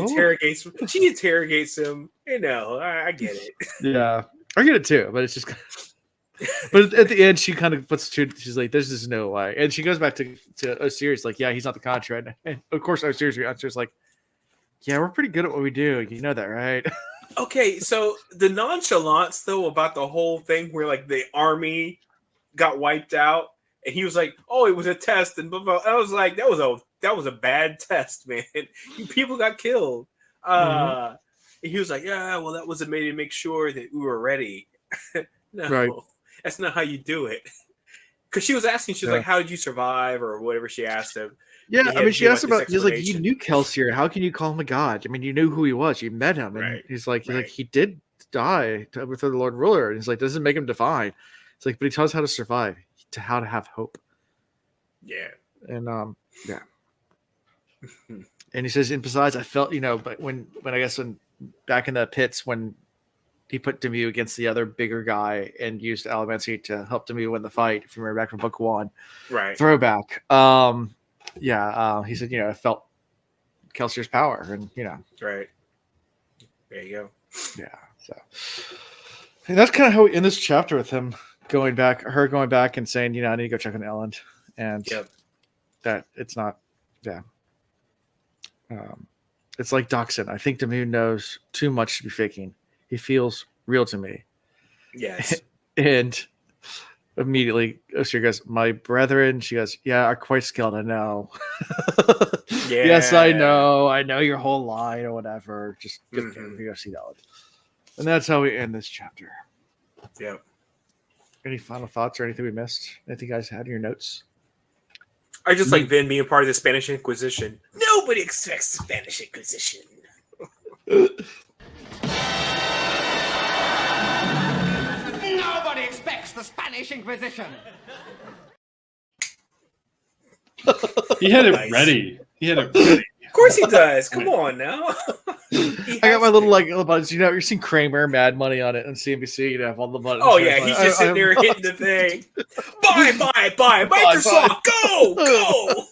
interrogates him. I get it. Yeah, I get it too, but it's just. But at the end, she kind of puts two. She's like, "There's just no way," and she goes back to Osiris, like, "Yeah, he's not the Contra." And of course, Osiris like, "Yeah, we're pretty good at what we do. You know that, right?" Okay, so the nonchalance though about the whole thing, where like the army got wiped out, and he was like, "Oh, it was a test," and blah, blah. I was like, "That was a bad test, man. People got killed." And he was like, "Yeah, well, that was a way to make sure that we were ready." No. Right. That's not how you do it. Because she was asking, she was like, "How did you survive?" or whatever she asked him. Yeah, I mean, she asked about. He's like, "You knew Kelsier. How can you call him a god? I mean, you knew who he was. You met him." And right. he's like, he did die to overthrow the Lord Ruler. And he's like, doesn't make him divine. It's like, but he taught us how to survive, how to have hope. Yeah. And yeah. And he says, and besides, I felt, but when back in the pits when he put Demu against the other bigger guy and used Alamancy to help Demu win the fight, if you remember back from book 1. Right. Throwback. He said, I felt Kelsier's power, and Right. There you go. Yeah. So and that's kind of how we end this chapter with him going back and saying, I need to go check on Ellen. And that it's not, it's like Doxson. I think Demu knows too much to be faking. He feels real to me. Yes. And immediately she goes, my brethren, she goes, yeah, are quite skilled. I know. Yeah. Yes, I know your whole line or whatever. Just go see Ellen. And that's how we end this chapter. Yep. Any final thoughts or anything we missed? Anything you guys had in your notes? I just like Vin being part of the Spanish Inquisition. Nobody expects the Spanish Inquisition. Nobody expects the Spanish Inquisition. He had it ready. Of course he does. Come on now. I got my little buttons. You've seen Kramer, Mad Money on it on CNBC. You have all the buttons. Oh yeah, he's just sitting there hitting the thing. Buy, Microsoft, go.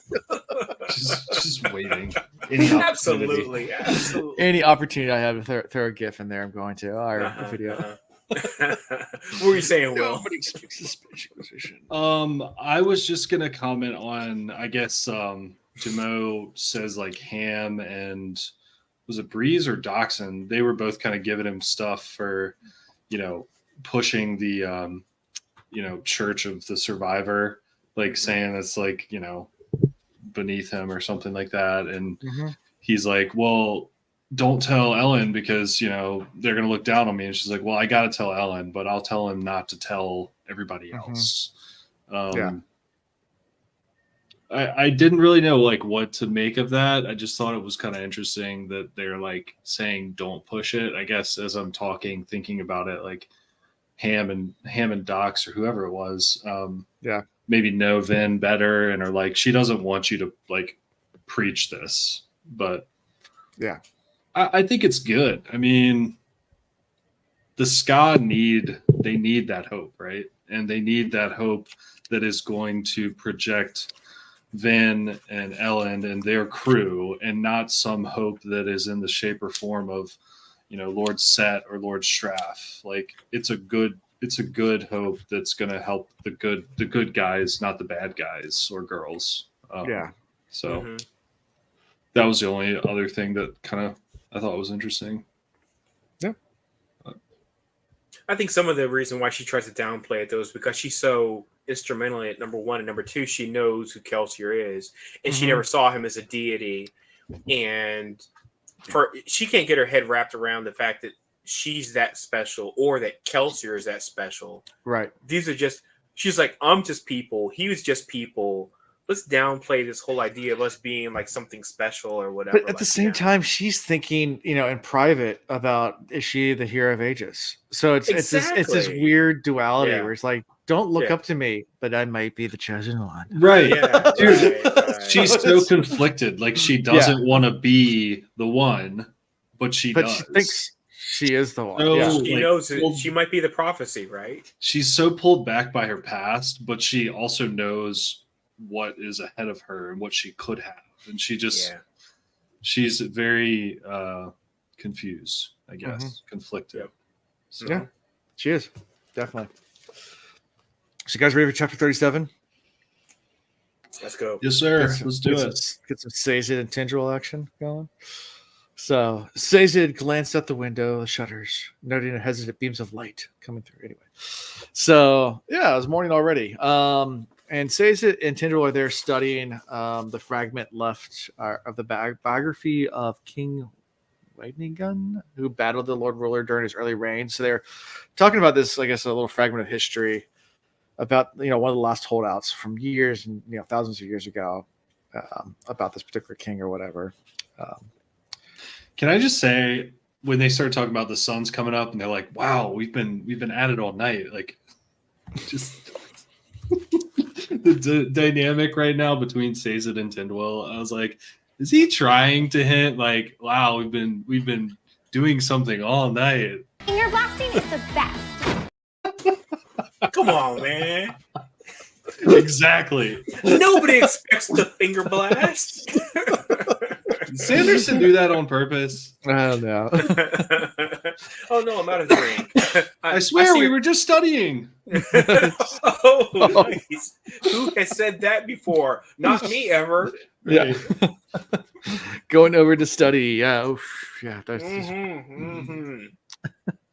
just waiting. Absolutely. Any opportunity I have to throw a GIF in there, I'm going to. Or a video. What were you saying, Will? Nobody expects the Spanish Inquisition. I was just gonna comment on, I guess, Jamo says like Ham and was it Breeze or Doxson? They were both kind of giving him stuff for, pushing the, Church of the Survivor, like saying it's like, beneath him or something like that. And he's like, well, don't tell Ellen because, they're going to look down on me. And she's like, well, I got to tell Ellen, but I'll tell him not to tell everybody else. I didn't really know what to make of that. I just thought it was kind of interesting that they're saying don't push it. I guess as I'm thinking about it, like Ham and Docs or whoever it was, maybe know Vin better and are she doesn't want you to preach this, but I think it's good. I mean, the Ska need that hope, right? And they need that hope that is going to project Vin and Ellen and their crew, and not some hope that is in the shape or form of, Lord Set or Lord Straff. It's a good hope that's going to help the good guys, not the bad guys or girls. So that was the only other thing that kind of I thought was interesting. I think some of the reason why she tries to downplay it though is because she's so instrumental in it. Number one, and number two, she knows who Kelsier is, and she never saw him as a deity, and she can't get her head wrapped around the fact that she's that special or that Kelsier is that special. Right. These are just. She's like, I'm just people. He was just people. Let's downplay this whole idea of us being like something special or whatever. But at the same time, she's thinking, in private about, is she the hero of Aegis? So it's this weird duality where it's like, don't look up to me, but I might be the chosen one. Right. Yeah, Dude, right. she's so conflicted. Like she doesn't want to be the one, but she does. She thinks she is the one. So, She knows that she might be the prophecy, right? She's so pulled back by her past, but she also knows what is ahead of her and what she could have. And she's very confused, I guess, conflicted. Yep. So. Yeah, she is. Definitely. So you guys ready for chapter 37? Let's go. Yes, sir. Let's do it. Get some Sazed and Tindril action going. So Sazed glanced out the window, the shutters, noting the hesitant beams of light coming through. Anyway, so yeah, it was morning already. And Sazed and Tindril are there studying the fragment left of the biography of King Gun, who battled the Lord Ruler during his early reign. So they're talking about this, I guess, a little fragment of history about one of the last holdouts from years and thousands of years ago about this particular king or whatever. Can I just say, when they start talking about the sun's coming up and they're like, wow, we've been at it all night, like just the dynamic right now between Sazed and Tindril, I was like, is he trying to hint like, wow, we've been doing something all night? Finger blasting is the best. Come on, man. Exactly. Nobody expects the finger blast. Did Sanderson do that on purpose? I don't know. Oh no, I'm out of drink. I swear we were just studying. Oh, nice. Who has said that before? Not me ever. Yeah. Going over to study. Yeah. Oof. Yeah. That's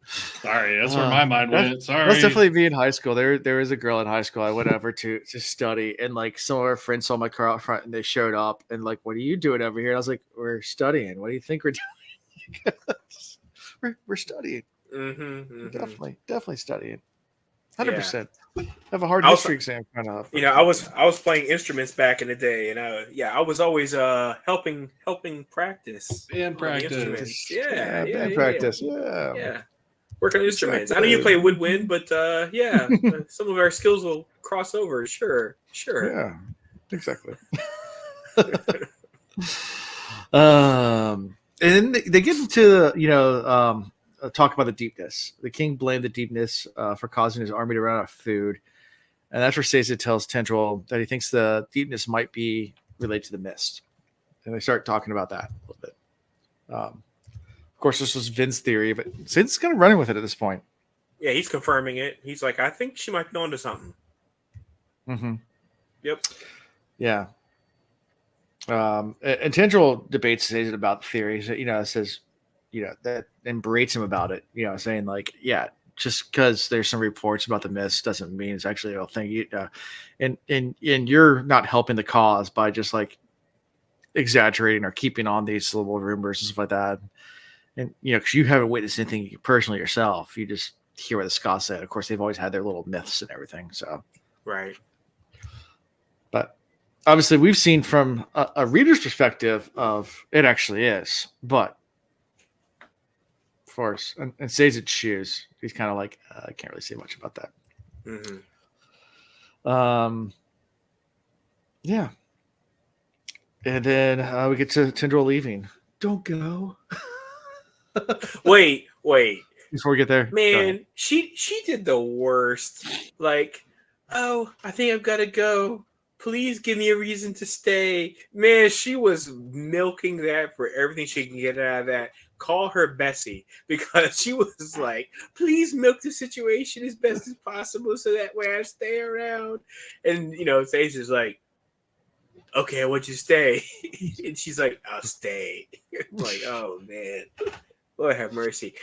Sorry, that's where my mind went. Sorry. That's definitely me in high school. There was a girl in high school I went over to study, and like some of our friends saw my car out front and they showed up and like, what are you doing over here? And I was like, we're studying. What do you think we're doing? we're studying. Definitely studying. 100%. Have a hard history exam kind of. I was playing instruments back in the day, and I was always helping practice. Band practice. Practice. Yeah. Work on instruments. I know you play woodwind, but some of our skills will cross over. Sure. Yeah, exactly. And then they get into talk about the deepness. The king blamed the deepness for causing his army to run out of food, and that's where Sazed tells Tindril that he thinks the deepness might be related to the mist, and they start talking about that a little bit. Of course, this was Vin's theory, but Sid's kind of running with it at this point. Yeah, he's confirming it. He's like, I think she might be onto something. Mm-hmm. Yep. Yeah. And Tindril debates Sazed about the theories. Says, that and berates him about it. Saying like, yeah, just because there's some reports about the mist doesn't mean it's actually a real thing. And you're not helping the cause by just like exaggerating or keeping on these little rumors and stuff like that. And because you haven't witnessed anything personally yourself, you just hear what the Scots said. Of course, they've always had their little myths and everything. So, right. But obviously, we've seen from a reader's perspective of it actually is. But of course, and Sazed shoes, he's kind of like, I can't really say much about that. Mm-hmm. Yeah. And then we get to Tindril leaving. Don't go. Wait. Before we get there, man, she did the worst. Like, oh, I think I've got to go. Please give me a reason to stay. Man, she was milking that for everything she can get out of that. Call her Bessie, because she was like, please milk the situation as best as possible so that way I stay around. And Sage is like, okay, I want you to stay. And she's like, I'll stay. Like, oh man, Lord have mercy.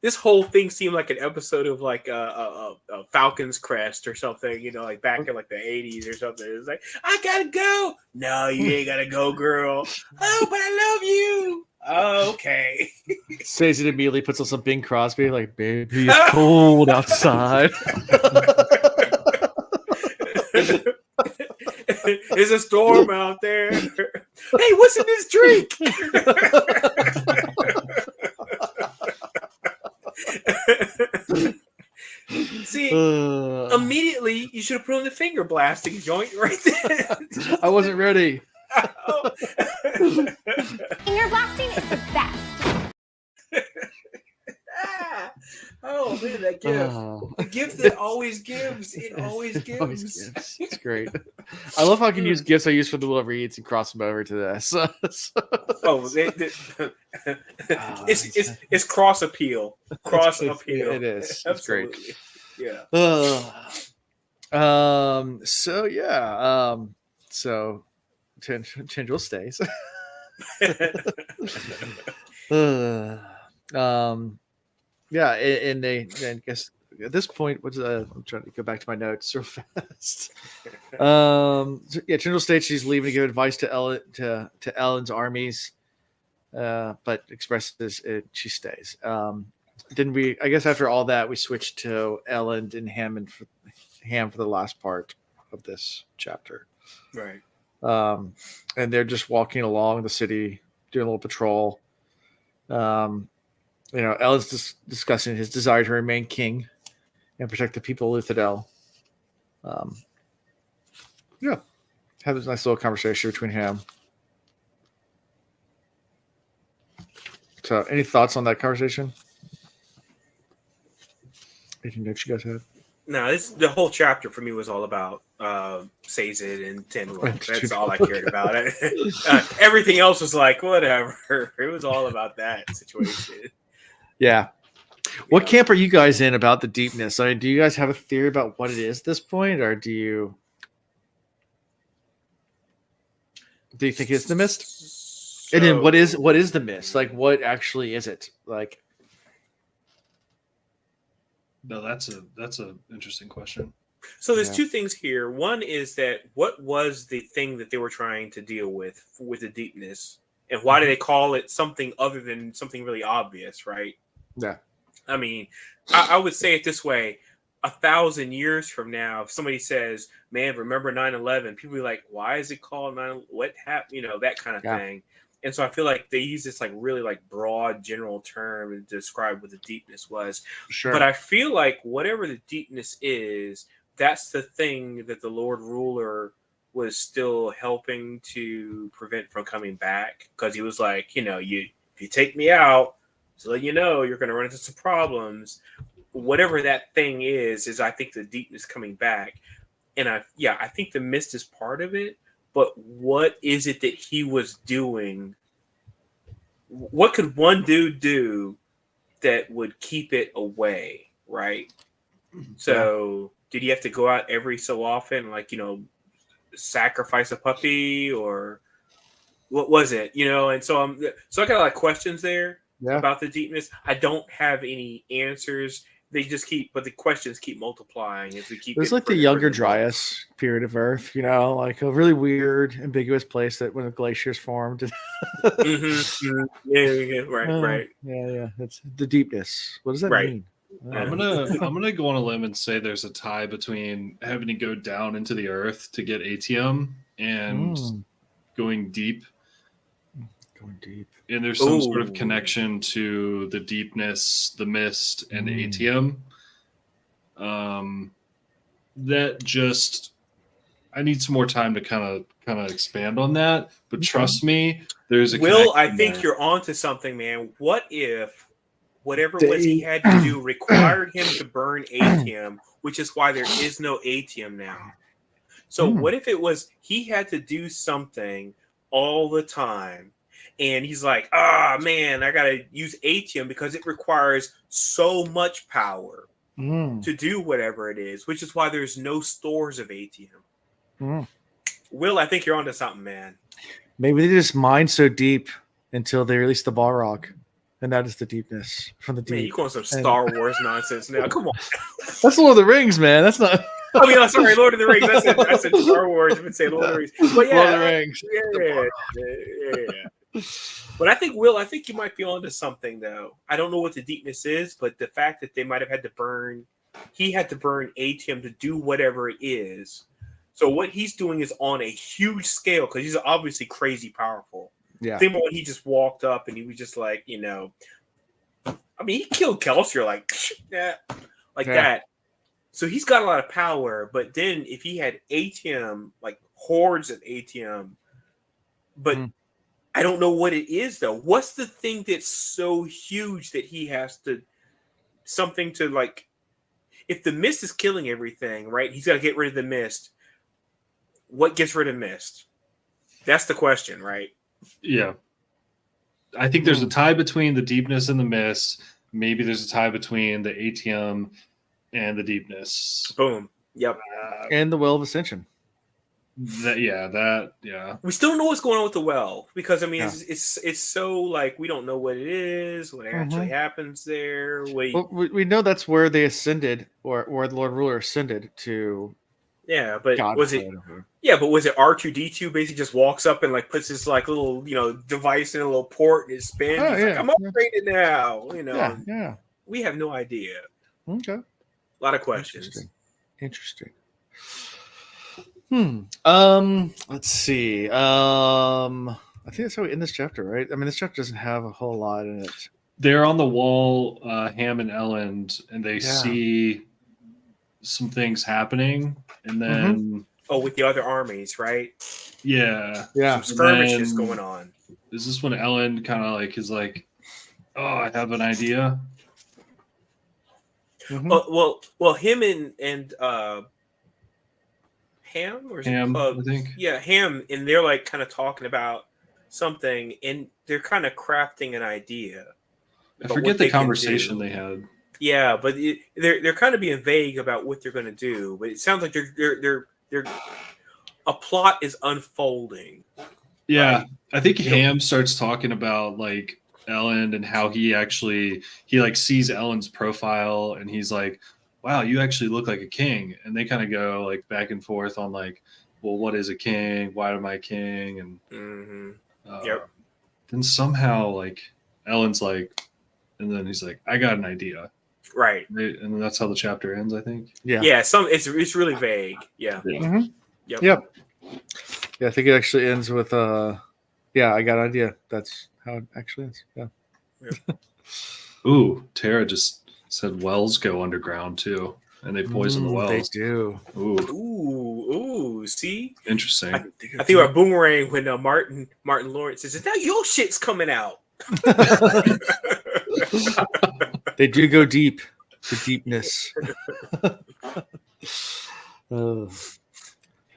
this whole thing seemed like an episode of like a Falcon's Crest or something, like back in like the 80s or something. It's like, I gotta go. No, you ain't gotta go, girl. Oh, but I love you. Oh, okay. Says it immediately, puts on some Bing Crosby, like, baby, it's cold outside. There's a storm out there. Hey, what's in this drink? See, immediately you should have put on the finger blasting joint right there. I wasn't ready. Finger blasting is the best. Oh man, that gift. The gift that always gives. It always gives. Always gives. It's great. I love how I can use gifts I use for the little reads and cross them over to this. It's cross appeal. Cross appeal. It is. Absolutely. It's great. Yeah. So Tindril stays. Yeah, and I guess at this point, I'm trying to go back to my notes so fast. Tindril states she's leaving to give advice to Ellen's armies, but expresses she stays. Then I guess after all that, we switched to Ellen and Ham for the last part of this chapter. Right. And they're just walking along the city, doing a little patrol. Ellen's discussing his desire to remain king and protect the people of Luthadel. Have this nice little conversation between him. So, any thoughts on that conversation? Anything that you guys had? No, the whole chapter for me was all about Sazed and Tindril. That's all I cared about. Everything else was like, whatever. It was all about that situation. Yeah. What camp are you guys in about the deepness? I mean, do you guys have a theory about what it is at this point, or do you think it's the mist? And then what is the mist? Like, what actually is it? Like, no, that's a interesting question. So there's two things here. One is that what was the thing that they were trying to deal with the deepness, and why do they call it something other than something really obvious, right? Yeah. I mean, I would say it this way: 1,000 years from now, if somebody says, "Man, remember 9/11?" People be like, "Why is it called 9? What happened?" That kind of thing. And so I feel like they use this like really like broad general term to describe what the deepness was. Sure. But I feel like whatever the deepness is, that's the thing that the Lord Ruler was still helping to prevent from coming back, because he was like, if you take me out, so you're going to run into some problems. Whatever that thing is I think the deepness coming back. And I think the mist is part of it. But what is it that he was doing? What could one dude do that would keep it away, right? So did he have to go out every so often, like, sacrifice a puppy, or what was it? And so I got a lot of questions there about the deepness. I don't have any answers. They just but the questions keep multiplying as we keep. It's like the Younger Dryas period of Earth, like a really weird, ambiguous place that when the glaciers formed. Mm-hmm. Yeah, right. Yeah. It's the deepness. What does that mean? I'm gonna go on a limb and say there's a tie between having to go down into the earth to get ATM and going deep. Going deep. And there's some sort of connection to the deepness, the mist, and the ATM. That just, I need some more time to kind of expand on that. But trust me, there's a Will. I think you're onto something, man. What if whatever it was he had to do required him to burn ATM, which is why there is no ATM now. So what if it was he had to do something all the time? And he's like, man, I got to use ATM because it requires so much power to do whatever it is, which is why there's no stores of ATM. Will, I think you're onto something, man. Maybe they just mine so deep until they release the Balrog. and that is the deepness from the Man, you deep. going some Star Wars nonsense now? Come on. That's Lord of the Rings, man. That's not. I mean, I'm sorry, Lord of the Rings. I said Star Wars. I've been saying Lord of the Rings. But yeah, Lord of the Rings. Yeah. But I think, Will, you might be onto something, though. I don't know what the deepness is, but the fact that they might have had to burn, he had to burn Atium to do whatever it is. So what he's doing is on a huge scale because he's obviously crazy powerful. Yeah. Think about when he just walked up and he was just like, I mean, he killed Kelsier like that. So he's got a lot of power, but then if he had Atium, like hordes of Atium, but I don't know what it is though. What's the thing that's so huge that he has to something to like? If the mist is killing everything, right? He's got to get rid of the mist. What gets rid of mist? That's the question, right? Yeah. I think there's a tie between the deepness and the mist. Maybe there's a tie between the Atium and the deepness. Boom. Yep. And the Well of Ascension. Yeah. We still don't know what's going on with the well because I mean it's so like we don't know what it is, what actually happens there. We know that's where they ascended, or where the Lord Ruler ascended to. Yeah, but God was it? Yeah, but was it R2D2 basically just walks up and like puts his like little device in a little port and it spins? Like, I'm upgraded now. Yeah. We have no idea. Okay. A lot of questions. Interesting. Let's see. I think that's how we end this chapter, right? I mean, this chapter doesn't have a whole lot in it. They're on the wall, Ham and Elend, and they see some things happening, and then with the other armies, right? Yeah. Some skirmishes going on. Is this when Elend kind of like is like, oh, I have an idea? Well, him and Ham or Ham, I think. Yeah, Ham, and they're like kind of talking about something, and they're kind of crafting an idea. I forget the conversation they had. Yeah, but they're kind of being vague about what they're going to do. But it sounds like they're a plot is unfolding. Yeah, right? I think Ham starts talking about like Elend and how he like sees Elend's profile and he's like, wow, you actually look like a king. And they kind of go like back and forth on like, well, what is a king? Why am I king? And then somehow like Elend's like, and then he's like, I got an idea. Right. And then that's how the chapter ends, I think. Yeah. Yeah. It's really vague. Yeah. Yep. Yeah, I think it actually ends with I got an idea. That's how it actually ends. Yeah. Ooh, Tara just said wells go underground too, and they poison the wells. They do. Ooh. See, interesting. I think about Boomerang when Martin Lawrence says, "Now your shit's coming out." They do go deep. The deepness.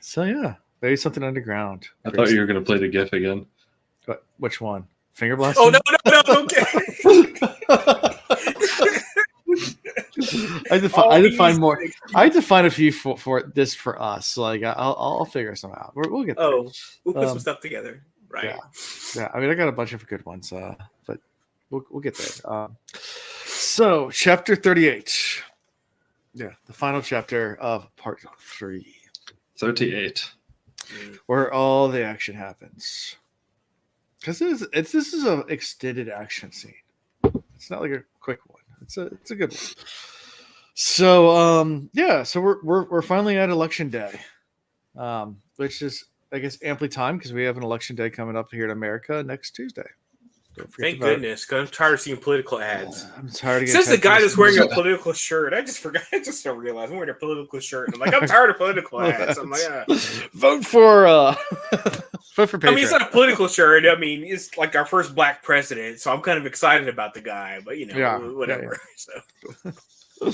So yeah, maybe something underground. I thought you were going to play the GIF again. Which one? Finger blast? Oh no! Okay. I had to find more. I had to find a few for this for us. Like I'll figure some out. We'll get there. Oh, we'll put some stuff together. Right. Yeah. I mean, I got a bunch of good ones, but we'll get there. So, chapter 38. Yeah, the final chapter of part 3. 38. Where all the action happens. Because this is an extended action scene. It's not like a quick one. It's a good one. So so we're finally at election day, which is I guess amply timed because we have an election day coming up here in America next Tuesday. Thank goodness, because I'm tired of seeing political ads. I'm tired of Since the guy that's wearing a political shirt, I just realized I'm wearing a political shirt. And I'm like, I'm tired of political ads. I'm like, vote for Patriot. I mean, it's not a political shirt. I mean, it's like our first black president, so I'm kind of excited about the guy. But whatever. Yeah. So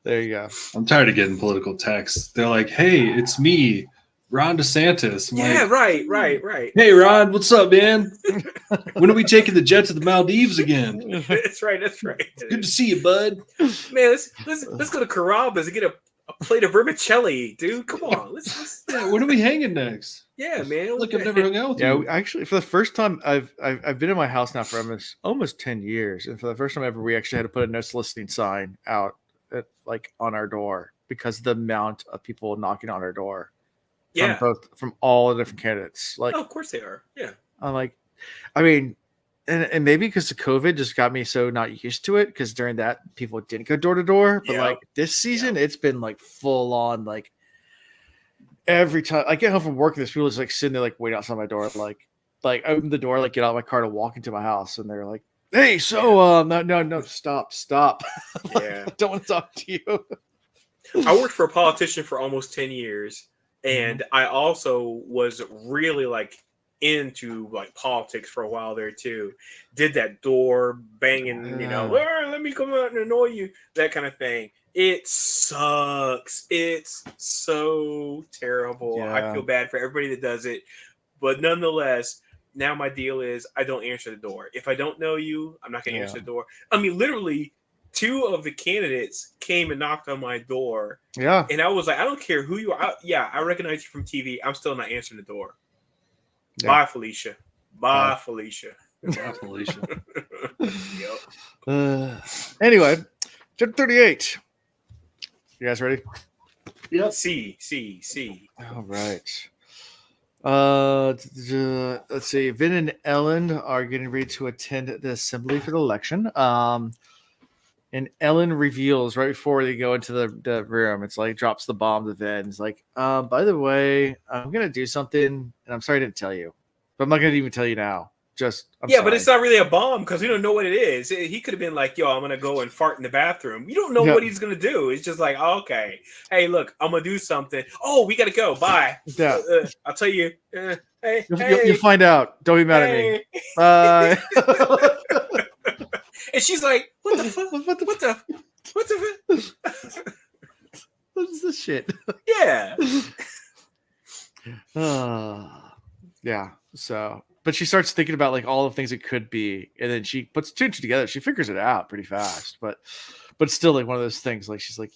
there you go. I'm tired of getting political texts. They're like, "Hey, it's me, Ron DeSantis." I'm like, right. Hey, Ron, what's up, man? When are we taking the jet to the Maldives again? That's right. Good to see you, bud. Man, let's go to Carrabba's and get a plate of vermicelli, dude. Come on, let's when are we hanging next? Yeah, man. Like I've never hung out with Yeah, you. actually, for the first time, I've been in my house now for almost 10 years, and for the first time ever, we actually had to put a no soliciting sign out like on our door because of the amount of people knocking on our door Yeah. from all the different candidates. Like, Oh, of course they are. Yeah. I'm like, I mean, and maybe because of COVID just got me so not used to it, because during that people didn't go door to door, but Yep. like this season, it's been like full on, like every time I get home from work, there's people just like sitting there like waiting outside my door, like open the door, like get out of my car to walk into my house, and they're like, "Hey, so no, stop, Yeah. I don't want to talk to you." I worked for a politician for almost 10 years, and I also was really like into like politics for a while there too. Did that door banging, let me come out and annoy you, that kind of thing. It sucks. It's so terrible. Yeah. I feel bad for everybody that does it, but nonetheless, now my deal is I don't answer the door. If I don't know you, I'm not going to answer the door. I mean, literally, 2 of the candidates came and knocked on my door. Yeah. And I was like, I don't care who you are. I recognize you from TV. I'm still not answering the door. Yeah. Bye, Felicia. Bye, Felicia. Bye, Felicia. Yep. Anyway, chapter 38. You guys ready? Yep. C. All right. Let's see. Vin and Ellen are getting ready to attend the assembly for the election. And Ellen reveals right before they go into the room, it's like drops the bomb to Vin. It's like, by the way, I'm gonna do something, and I'm sorry I didn't tell you, but I'm not gonna even tell you now. I'm But sorry. it's not really a bomb because we don't know what it is. He could have been like, yo, I'm gonna go and fart in the bathroom. You don't know what he's gonna do. It's just like, oh, okay, hey, look, I'm gonna do something. Oh, we gotta go. Bye. Yeah. I'll tell you. Hey, You'll find out. Don't be mad at me. Bye. And she's like, what the fuck? What the What is this shit? Yeah. Yeah. So, but she starts thinking about like all the things it could be, and then she puts 2 and 2 together. She figures it out pretty fast, but it's still like one of those things. Like she's like,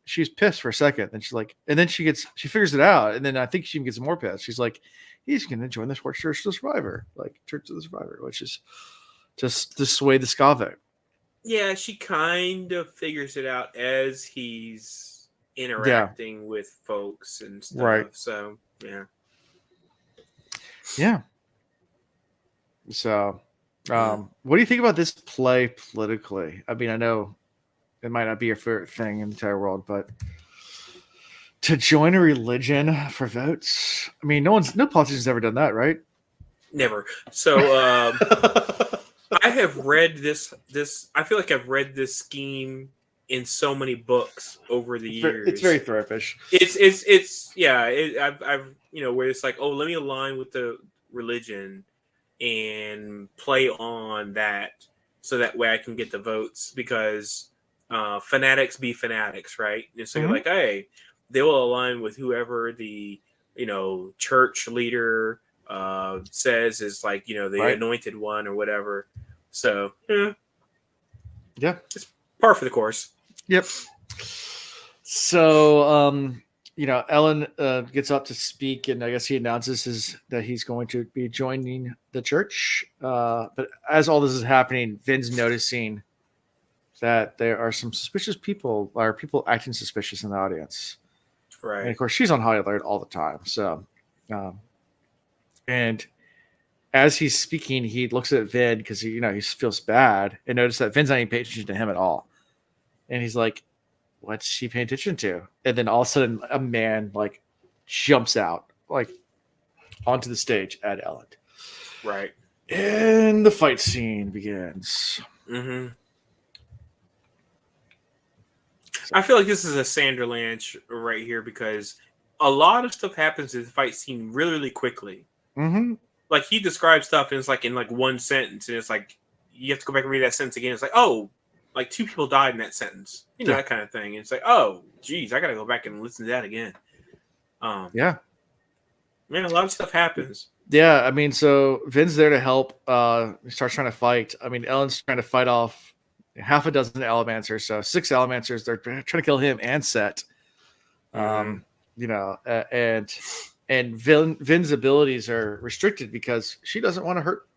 she's pissed for a second, then she's like, and then she figures it out, and then I think she gets more pissed. She's like, he's gonna join the Sports Church of the Survivor, like Church of the Survivor, which is just to sway the Skave. Yeah, she kind of figures it out as he's interacting with folks and stuff. Right. So, yeah. Yeah. So, what do you think about this play politically? I mean, I know it might not be your favorite thing in the entire world, but to join a religion for votes, I mean, no politician's ever done that, right? Never. So, I have read this. I feel like I've read this scheme in so many books over the years. It's very threepish. I've where it's like, oh, let me align with the religion and play on that, so that way I can get the votes, because fanatics be fanatics, right? And so you're like, hey, they will align with whoever the church leader says is like the anointed one or whatever. So yeah, it's par for the course. Yep. So Ellen gets up to speak, and I guess he announces that he's going to be joining the church. But as all this is happening, Vin's noticing that there are some suspicious people, or people acting suspicious in the audience. Right. And of course, she's on high alert all the time. So, and as he's speaking, he looks at Vin because he feels bad, and notices that Vin's not even paying attention to him at all. And he's like, what's she paying attention to? And then all of a sudden, a man like jumps out like onto the stage at Ellen. Right. And the fight scene begins. Mm-hmm. I feel like this is a Sanderland right here, because a lot of stuff happens in the fight scene really, really quickly. Mm-hmm. Like he describes stuff, and it's like in like one sentence, and it's like you have to go back and read that sentence again. It's like, oh, like 2 people died in that sentence, that kind of thing. And it's like, oh, geez, I got to go back and listen to that again. Yeah, man, a lot of stuff happens. Yeah, I mean, so Vin's there to help. He starts trying to fight. I mean, Ellen's trying to fight off half a dozen Allomancers, so 6 Allomancers. They're trying to kill him and Set. And and Vin's abilities are restricted because she doesn't want to hurt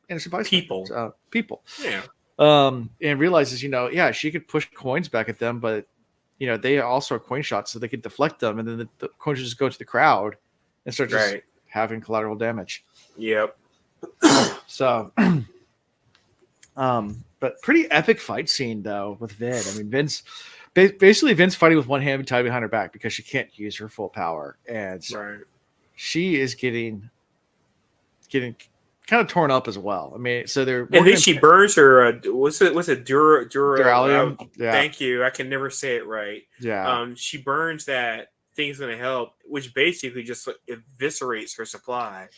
innocent bystanders, people. Yeah. And realizes, she could push coins back at them, but they also are coin shots, so they could deflect them, and then the coins just go to the crowd and start just having collateral damage. Yep. So, but pretty epic fight scene though with Vin. I mean, Vin's fighting with one hand tied behind her back because she can't use her full power, and she is getting kind of torn up as well. I mean, so they're and then she burns her. What's it? Duralium? Yeah. Thank you. I can never say it right. Yeah. She burns that. Thing's going to help, which basically just eviscerates her supply.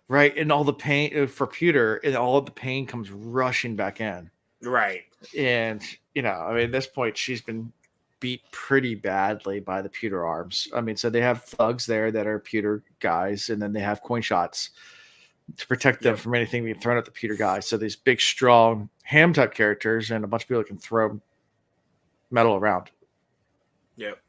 Right, and all the pain for pewter, and all of the pain comes rushing back in. Right, and I mean, at this point, she's been beat pretty badly by the pewter arms. I mean, so they have thugs there that are pewter guys, and then they have coin shots to protect them from anything being thrown at the pewter guys. So these big, strong ham type characters and a bunch of people that can throw metal around. Yep.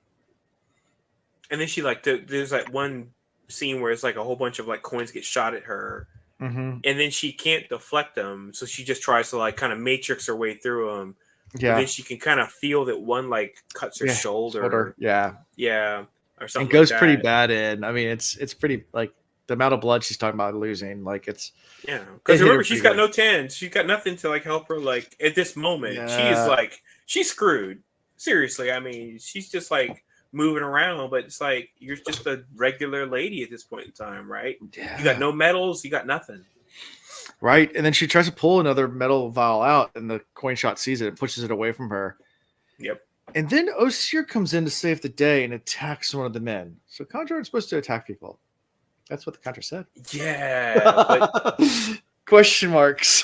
And then she there's one scene where it's like a whole bunch of coins get shot at her, and then she can't deflect them, so she just tries to kind of matrix her way through them. Yeah. And then she can kind of feel that one cuts her shoulder. Yeah. Or something. It goes pretty bad in. I mean, it's pretty the amount of blood she's talking about losing. Because remember she's got no tens. She's got nothing to help her. At this moment, she is she's screwed. Seriously, I mean, she's just moving around, but it's you're just a regular lady at this point in time, right? Yeah. You got no medals, you got nothing. Right. And then she tries to pull another metal vial out, and the coin shot sees it and pushes it away from her. Yep. And then Osir comes in to save the day and attacks one of the men. So Contra is supposed to attack people. That's what the Contra said. Yeah. But... Question marks.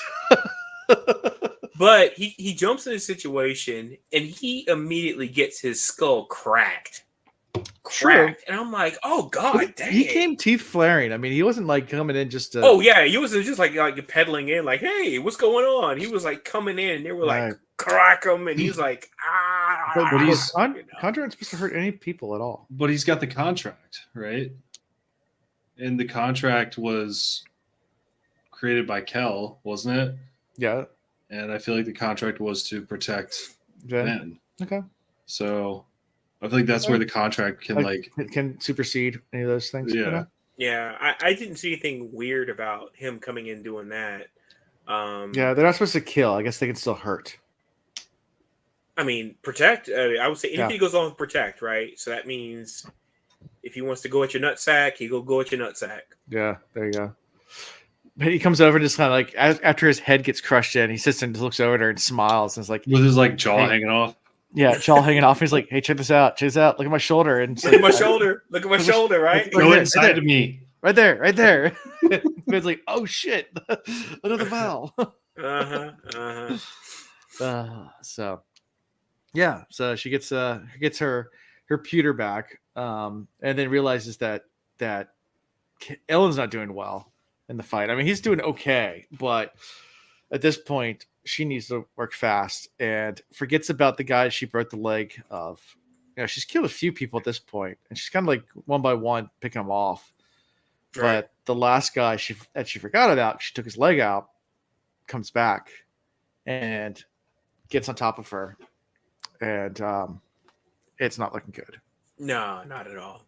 But he jumps in a situation and he immediately gets his skull cracked. True. And I'm like, oh god, dang. He came teeth flaring. I mean, he wasn't coming in just to... Oh yeah, he wasn't just peddling in hey, what's going on? He was coming in and they were crack him, and he's ah. But he's Contra isn't supposed to hurt any people at all. But he's got the contract, right? And the contract was created by Kel, wasn't it? Yeah. And I feel like the contract was to protect Ben. Okay. So I feel like that's where the contract can can supersede any of those things. Yeah. Yeah. I didn't see anything weird about him coming in doing that. Yeah, they're not supposed to kill. I guess they can still hurt. I mean, protect. I would say anything goes on with protect, right? So that means if he wants to go at your nutsack, he'll go at your nutsack. Yeah, there you go. But he comes over and just kind of after his head gets crushed in, he sits and looks over at her and smiles and is with his jaw hanging off. Yeah, jaw hanging off. He's like, "Hey, check this out. Check this out. Look at my shoulder." And look at my shoulder. Look at my shoulder. Right? Go inside of me. Right there. Right there. It's like, oh shit, another vowel. So, yeah. So she gets her pewter back, and then realizes that Ellen's not doing well in the fight. I mean, he's doing okay, but at this point, she needs to work fast and forgets about the guy she broke the leg of. She's killed a few people at this point, and she's kind of one by one picking them off. Right. But the last guy she forgot about, she took his leg out, comes back, and gets on top of her, and it's not looking good. No, not at all.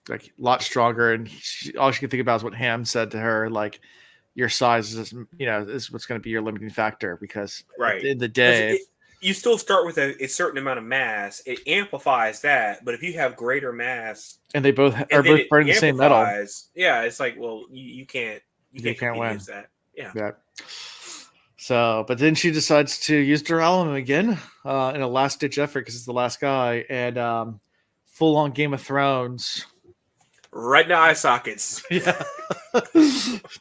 A lot stronger, and all she can think about is what Ham said to her, your size is what's going to be your limiting factor, because at the end of the day, you still start with a certain amount of mass. It amplifies that, but if you have greater mass, and they both are both burning the same metal, yeah, it's you can't win that. Yeah. So, but then she decides to use Duralum again in a last ditch effort because it's the last guy, and full on Game of Thrones. Right in the eye sockets. Yeah.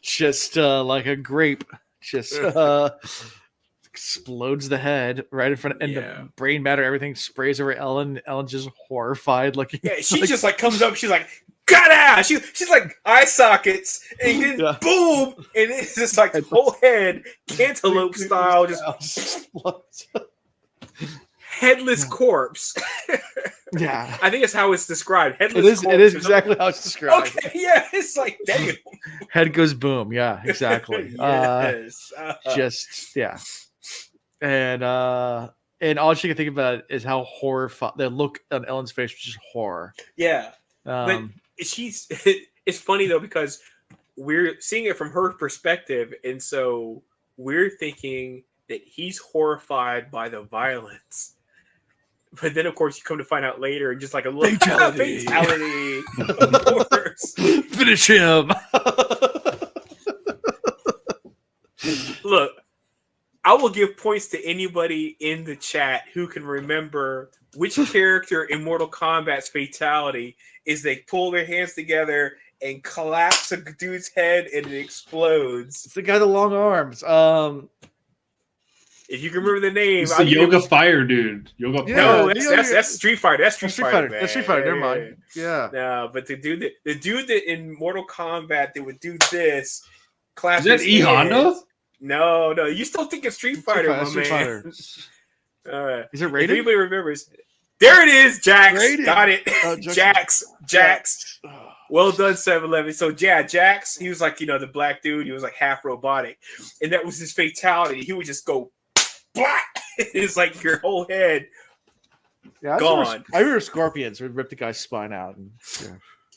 Just like a grape. Just explodes the head right in front of, and the brain matter, everything sprays over Ellen. Ellen's just horrified looking. Yeah, she just comes up, she's like, "Got out!" She's like eye sockets, and then boom, and it's just whole head, cantaloupe style, just headless corpse. Yeah, I think it's how it's described. Headless. it is exactly how it's described. Okay, yeah, it's like damn. Head goes boom. Yeah, exactly. Yes. Just yeah, and all she can think about is how horrified the look on Ellen's face was just horror. Yeah, but she's. It's funny though because we're seeing it from her perspective, and so we're thinking that he's horrified by the violence. But then, of course, you come to find out later, just like a little fatality. Of course, finish him. Look, I will give points to anybody in the chat who can remember which character in Mortal Kombat's fatality is they pull their hands together and collapse a dude's head and it explodes. It's the guy with the long arms. If you can remember the name, it's the Yoga Fire dude. Yoga Fire. No, that's Street Fighter. That's Street Fighter. That's Street Fighter. Never mind. Yeah. No, but the dude that in Mortal Kombat that would do this. Is that E Honda? No. You still think it's Street Fighter, my Street man. Fighter. Is it rated? If anybody remembers, there it is. Jax Rated. got it. Jax. Well done, 7-Eleven. So Jax, he was like the black dude. He was like half robotic, and that was his fatality. He would just go. It's like your whole head gone. I remember Scorpions would rip the guy's spine out. And,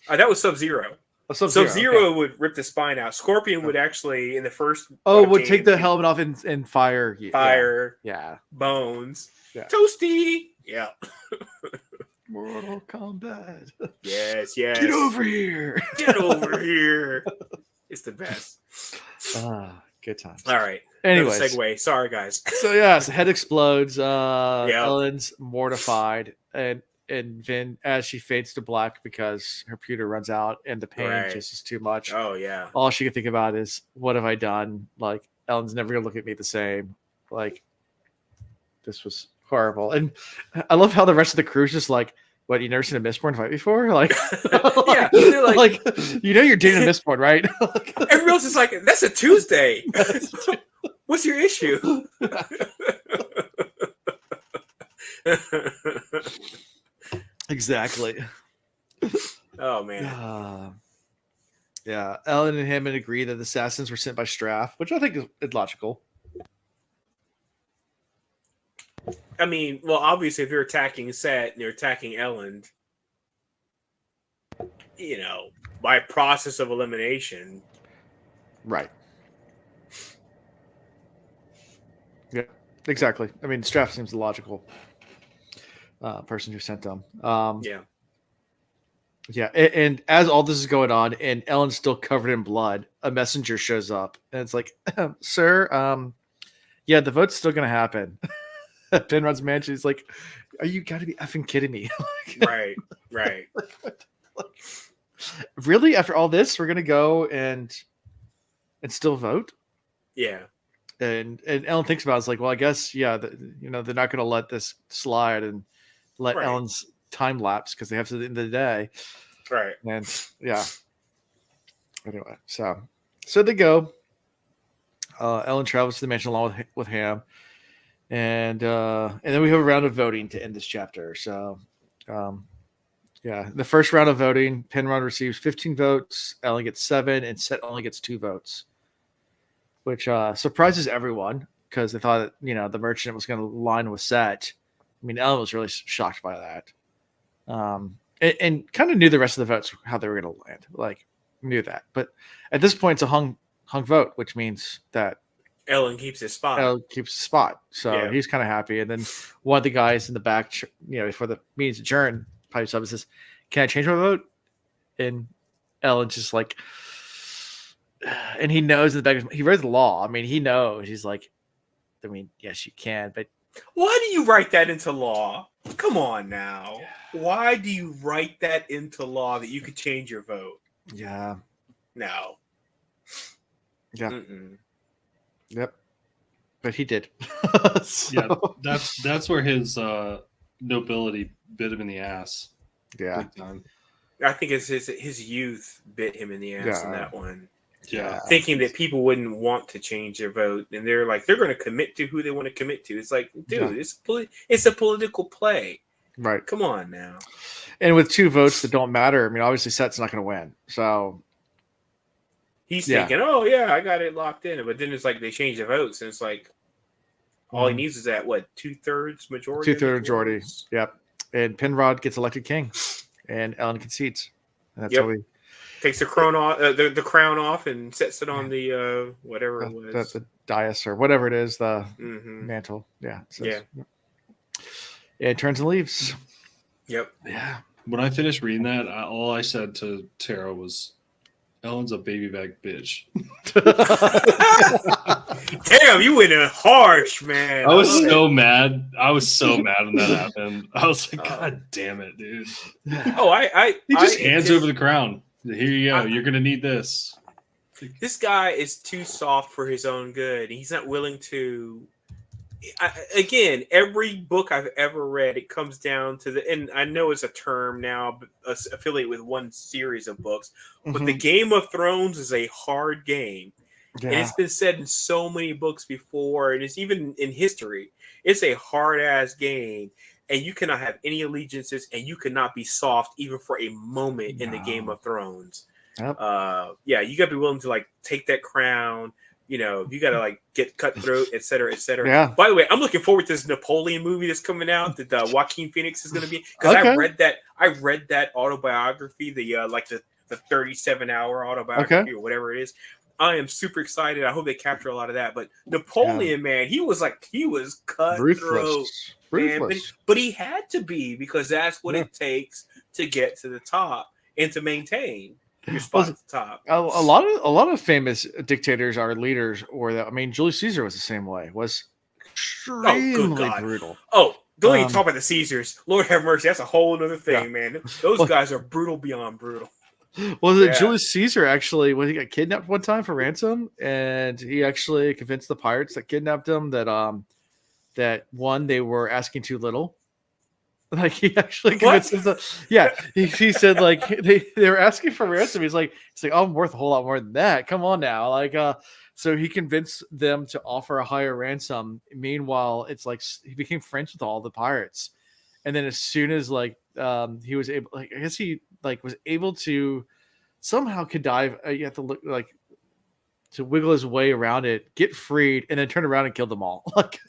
that was Sub-Zero. Sub-Zero would rip the spine out. Scorpion would actually, in the first would take the helmet off and fire. Yeah. Bones. Yeah. Toasty. Yeah. Mortal Kombat. Yes. Get over here. Get over here. It's the best. Good times. All right. Anyways, segue. Sorry, guys. So his head explodes. Ellen's mortified, and Vin as she fades to black because her pewter runs out, and the pain just is too much. Oh yeah. All she can think about is, what have I done? Like, Ellen's never gonna look at me the same. Like, this was horrible. And I love how the rest of the crew's just like, what, you never seen a Mistborn fight before? Like, yeah, they're like, you're dating a Mistborn, right? Everyone else is like, that's a Tuesday. What's your issue? Exactly. Oh man. Yeah, Ellen and Hammond agree that the assassins were sent by Straff, which I think is logical. I mean, well, obviously, if they're attacking Set and they're attacking Ellen, by process of elimination. Right. Yeah, exactly. I mean, Straff seems the logical person who sent them. Yeah, and as all this is going on, and Ellen's still covered in blood, a messenger shows up, and it's like, "Sir, yeah, the vote's still going to happen." Penrod's mansion is like, you got to be effing kidding me. Right. Really? After all this, we're going to go and still vote? Yeah. And Ellen thinks about it. It's like, well, I guess, they're not going to let this slide and let Ellen's time lapse because they have to at the end of the day. Right. And yeah. Anyway, so they go. Ellen travels to the mansion along with Ham. And then we have a round of voting to end this chapter. So, the first round of voting, Penrod receives 15 votes, Ellen gets 7, and Set only gets 2 votes, which surprises everyone because they thought that, the merchant was going to line with Set. I mean, Ellen was really shocked by that, and kind of knew the rest of the votes how they were going to land. Like, knew that, but at this point, it's a hung vote, which means that Ellen keeps his spot. So he's kind of happy. And then one of the guys in the back, before the meeting's adjourned, pipes up and says, "Can I change my vote?" And Ellen's just like, and he knows in the back, he read the law. I mean, he knows. He's like, I mean, yes, you can, but why do you write that into law? Come on now. Why do you write that into law that you could change your vote? Yeah. No. Yeah. Mm-mm. Yep. But he did. Yeah, that's where his nobility bit him in the ass. Yeah. I think it's his youth bit him in the ass in that one. Yeah. Thinking that people wouldn't want to change their vote, and they're going to commit to who they want to commit to. It's like, dude, it's a political play. Right. Come on now. And with 2 votes that don't matter, I mean, obviously Set's not going to win. So he's thinking, oh yeah, I got it locked in. But then it's like they change the votes, and it's like all he needs is that 2/3 majority. 2/3 majority. Yep. And Penrod gets elected king, and Ellen concedes. And that's how we takes the crown off, the crown off, and sets it on the whatever it was, the dais or whatever it is, the mantle. Yeah. It turns and leaves. Yep. Yeah. When I finished reading that, all I said to Tara was, "Ellen's a baby back bitch." Damn, you went in harsh, man. I was so mad. I was so mad when that happened. I was like, God damn it, dude. Oh, he just hands over the crown. Here you go. You're gonna need this. This guy is too soft for his own good. He's not willing to. Again, every book I've ever read, it comes down to and I know it's a term now, affiliated with one series of books, but the Game of Thrones is a hard game. Yeah. And it's been said in so many books before, and it's even in history. It's a hard-ass game, and you cannot have any allegiances, and you cannot be soft even for a moment in the Game of Thrones. Yep. You got to be willing to take that crown. You got to get cutthroat, et cetera, et cetera. Yeah. By the way, I'm looking forward to this Napoleon movie that's coming out that Joaquin Phoenix is going to be, because I read that autobiography, the 37-hour autobiography or whatever it is. I am super excited. I hope they capture a lot of that. But Napoleon, man, he was cutthroat, ruthless. Man. But he had to be, because that's what it takes to get to the top and to maintain your spot at the top. A lot of famous dictators are leaders, Julius Caesar was the same way. Was extremely brutal. Oh, don't even talk about the Caesars. Lord have mercy. That's a whole other thing, man. Those guys are brutal beyond brutal. Well, Julius Caesar actually, when he got kidnapped one time for ransom, and he actually convinced the pirates that kidnapped him that one, they were asking too little. He actually convinced them he said they were asking for ransom. He's like, oh, I'm worth a whole lot more than that. Come on now, so he convinced them to offer a higher ransom. Meanwhile, it's he became friends with all the pirates, and then as soon as he was able, I guess he was able to somehow connive. You have to look to wiggle his way around it, get freed, and then turn around and kill them all.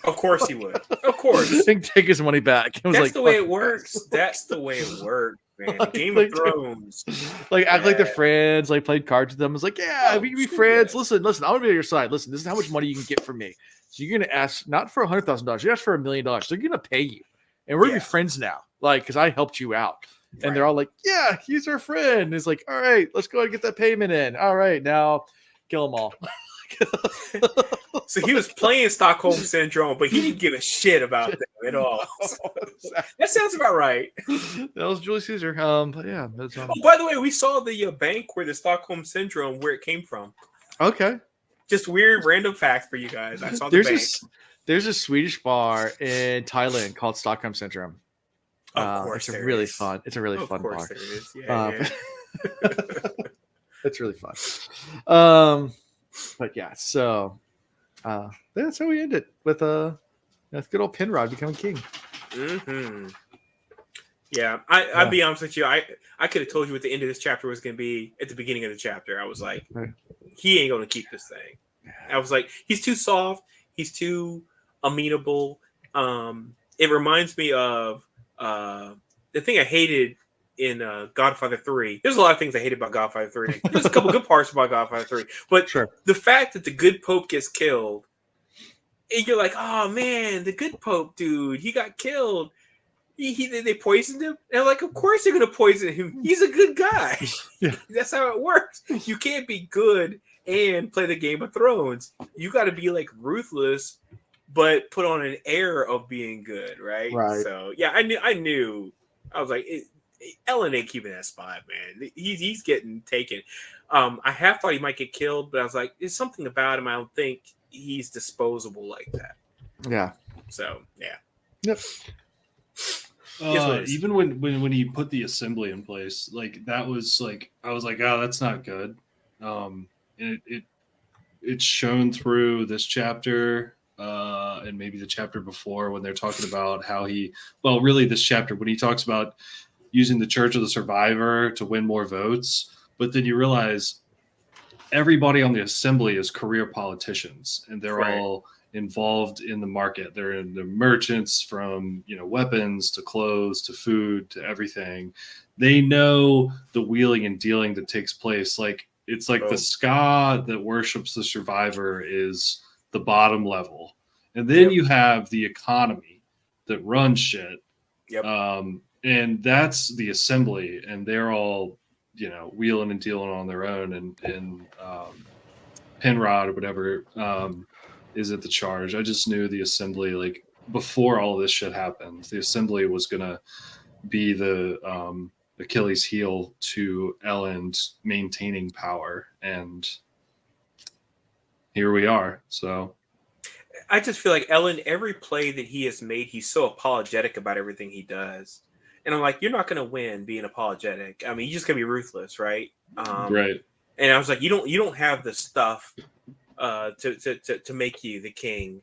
Of course he would. Of course, and take his money back. That's the way it works. That's the way it works, man. Game of Thrones. Act like they're friends. Played cards with them. It's we can be friends. Listen. I'm gonna be on your side. Listen, this is how much money you can get from me. So you're gonna ask not for $100,000. You ask for $1 million. They're gonna pay you, and we're gonna be friends now. Because I helped you out. And they're all like, yeah, he's our friend. It's all right, let's go and get that payment in. All right, now kill them all. So he was playing Stockholm Syndrome, but he didn't give a shit about them at all. That sounds about right. That was Julius Caesar. But yeah. That's, by the way, we saw the bank where the Stockholm Syndrome, where it came from. Okay. Just weird random facts for you guys. I saw the bank. There's a Swedish bar in Thailand called Stockholm Syndrome. Of course, it's really fun. It's a really fun bar. There is. Yeah. It's really fun. But yeah, so that's how we end it with good old Penrod becoming king. Mm-hmm. Yeah, I'll be honest with you. I could have told you what the end of this chapter was going to be at the beginning of the chapter. I was like, he ain't going to keep this thing. I was like, he's too soft. He's too amenable. It reminds me of the thing I hated in Godfather 3. There's a lot of things I hated about Godfather 3. There's a couple good parts about Godfather 3. But the fact that the good Pope gets killed, and you're like, oh man, the good Pope, dude, he got killed. They poisoned him. And I'm like, of course they're going to poison him. He's a good guy. Yeah. That's how it works. You can't be good and play the Game of Thrones. You got to be ruthless, but put on an air of being good, right? So yeah, I knew. I was like, Ellen ain't keeping that spot, man. He's getting taken. I half thought he might get killed, but I was like, there's something about him. I don't think he's disposable like that. Yeah. So yeah. Yep. Even when he put the assembly in place, that was I was like, oh, that's not good. And it's shown through this chapter and maybe the chapter before when they're talking about how really this chapter when he talks about using the Church of the Survivor to win more votes, but then you realize everybody on the assembly is career politicians, and they're all involved in the market. They're in the merchants, from weapons to clothes to food to everything. They know the wheeling and dealing that takes place. Like it's like the ska that worships the survivor is the bottom level, and then you have the economy that runs shit. And that's the assembly, and they're all wheeling and dealing on their own, and Penrod or whatever is at the charge. I just knew the assembly, like before all this shit happened, the assembly was gonna be the Achilles heel to Ellen maintaining power, and here we are. So I just feel like Ellen, every play that he has made, he's so apologetic about everything he does. And I'm like, you're not going to win being apologetic. I mean, you just going to be ruthless, right? Right. And I was like, you don't have the stuff to make you the king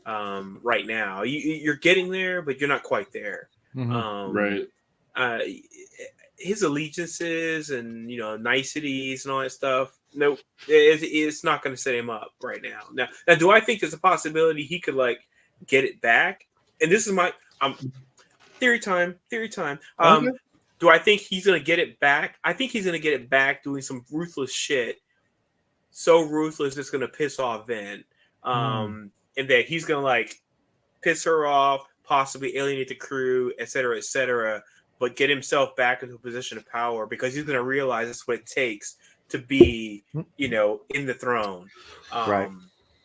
right now. You're getting there, but you're not quite there. Right. His allegiances and niceties and all that stuff. Nope, it's not going to set him up right now. Now, do I think there's a possibility he could like get it back? And this is my theory time. Okay. Do I think he's going to get it back? I think he's going to get it back doing some ruthless shit. So ruthless it's going to piss off Vin, and that he's going to like piss her off, possibly alienate the crew, etc., but get himself back into a position of power because he's going to realize that's what it takes to be, in the throne. Right.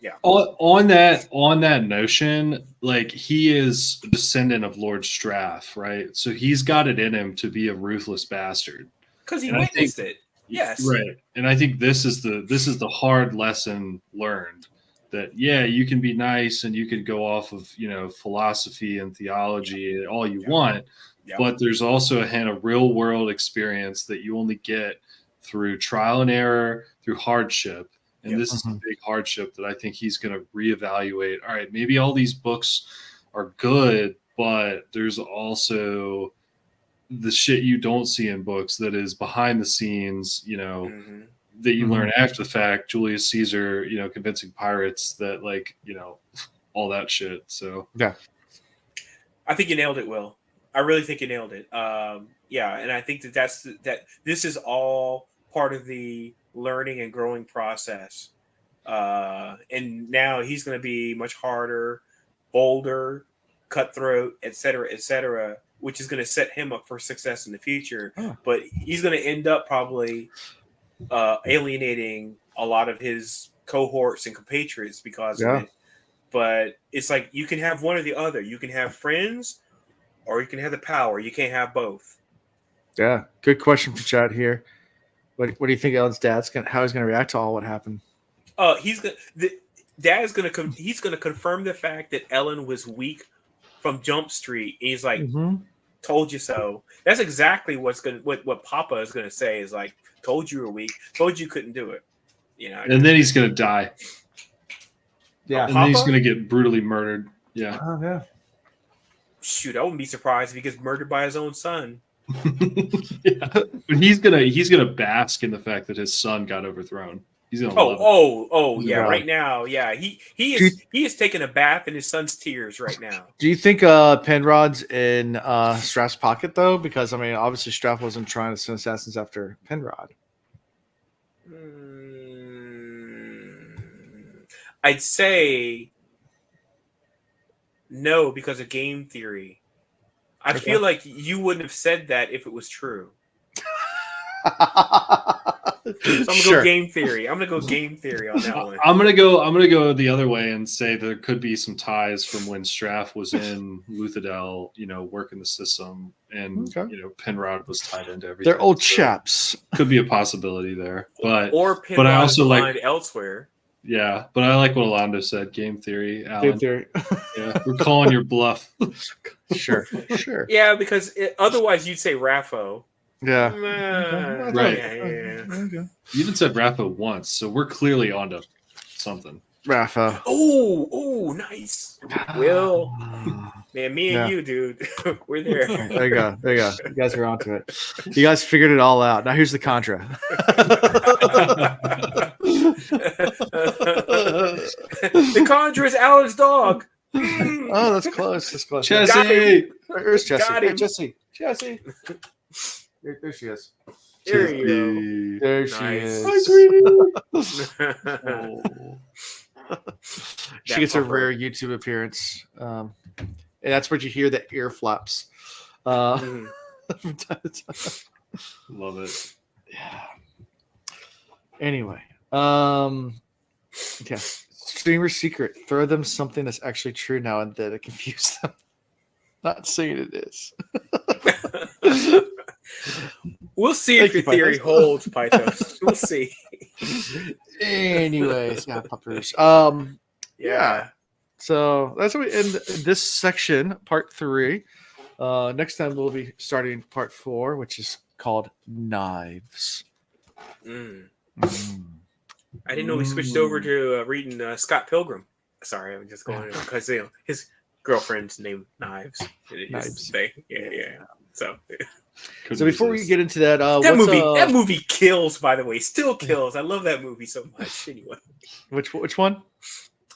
Yeah. On that notion, like he is a descendant of Lord Straff, right? So he's got it in him to be a ruthless bastard because he witnessed it. Yes. Right. And I think this is the hard lesson learned, that you can be nice and you can go off of philosophy and theology all you want, but there's also a hint of real world experience that you only get through trial and error, through hardship. And this is a big hardship that I think he's going to reevaluate. All right, maybe all these books are good, but there's also the shit you don't see in books that is behind the scenes, that you learn after the fact. Julius Caesar, convincing pirates that all that shit. So yeah, I think you nailed it, Will. I really think you nailed it. And I think that this is all part of the learning and growing process. And now he's going to be much harder, bolder, cutthroat, etc., which is going to set him up for success in the future. But he's going to end up probably alienating a lot of his cohorts and compatriots because of it. But it's like you can have one or the other. You can have friends or you can have the power. You can't have both. Yeah, good question for Chad here. What do you think Ellen's dad's how he's going to react to all what happened? He's gonna confirm the fact that Ellen was weak from Jump Street. He's like, told you so. That's exactly what Papa is gonna say. Is like, told you were weak, told you couldn't do it. And then he's gonna die. Yeah, and then he's gonna get brutally murdered. Yeah. Oh yeah. Shoot, I wouldn't be surprised if he gets murdered by his own son. But he's gonna bask in the fact that his son got overthrown. He's gonna love it. Right now, he is taking a bath in his son's tears right now. Do you think Penrod's in Straff's pocket though? Because I mean, obviously Straff wasn't trying to send assassins after Penrod. I'd say no, because of game theory. I feel like you wouldn't have said that if it was true. So I'm gonna go game theory. I'm gonna go game theory on that one. I'm gonna go the other way and say there could be some ties from when Straff was in Luthadel, working the system, and Penrod was tied into everything. They're old chaps. Could be a possibility there, but I also like elsewhere. Yeah, but I like what Alando said. Game theory, Alan. Game theory. Yeah, we're calling your bluff. Sure. Yeah, because otherwise you'd say Raffo. Yeah. Right. Okay. You even said Rafa once, so we're clearly onto something. Rafa. Oh, nice. Will, man, me and Yeah. you, dude, we're there. There you go. There you go. You guys are onto it. You guys figured it all out. Now here's the contra. The Conjure is Alan's dog. Oh, that's close. That's close. Jesse! Got him. There's Jesse. Got Hey, him. Jesse. There she is. There you There Nice. she is. Hi, sweetie. go. She gets a rare YouTube appearance. And that's where you hear the ear flaps. From time to time. Love it. Yeah. Anyway. Okay. Streamer secret. Throw them something that's actually true now and then to confuse them. Not saying it is. We'll see if your theory holds, Pythos. We'll see. Anyways, yeah, puppers. Yeah. So that's what we end this section, part 3. Next time we'll be starting part 4, which is called Knives. I didn't know we switched over to reading Scott Pilgrim. Sorry, I'm just going because his girlfriend's named Knives. Knives. Yeah. So before we get into that, that movie kills. By the way, still kills. I love that movie so much. Anyway, which one?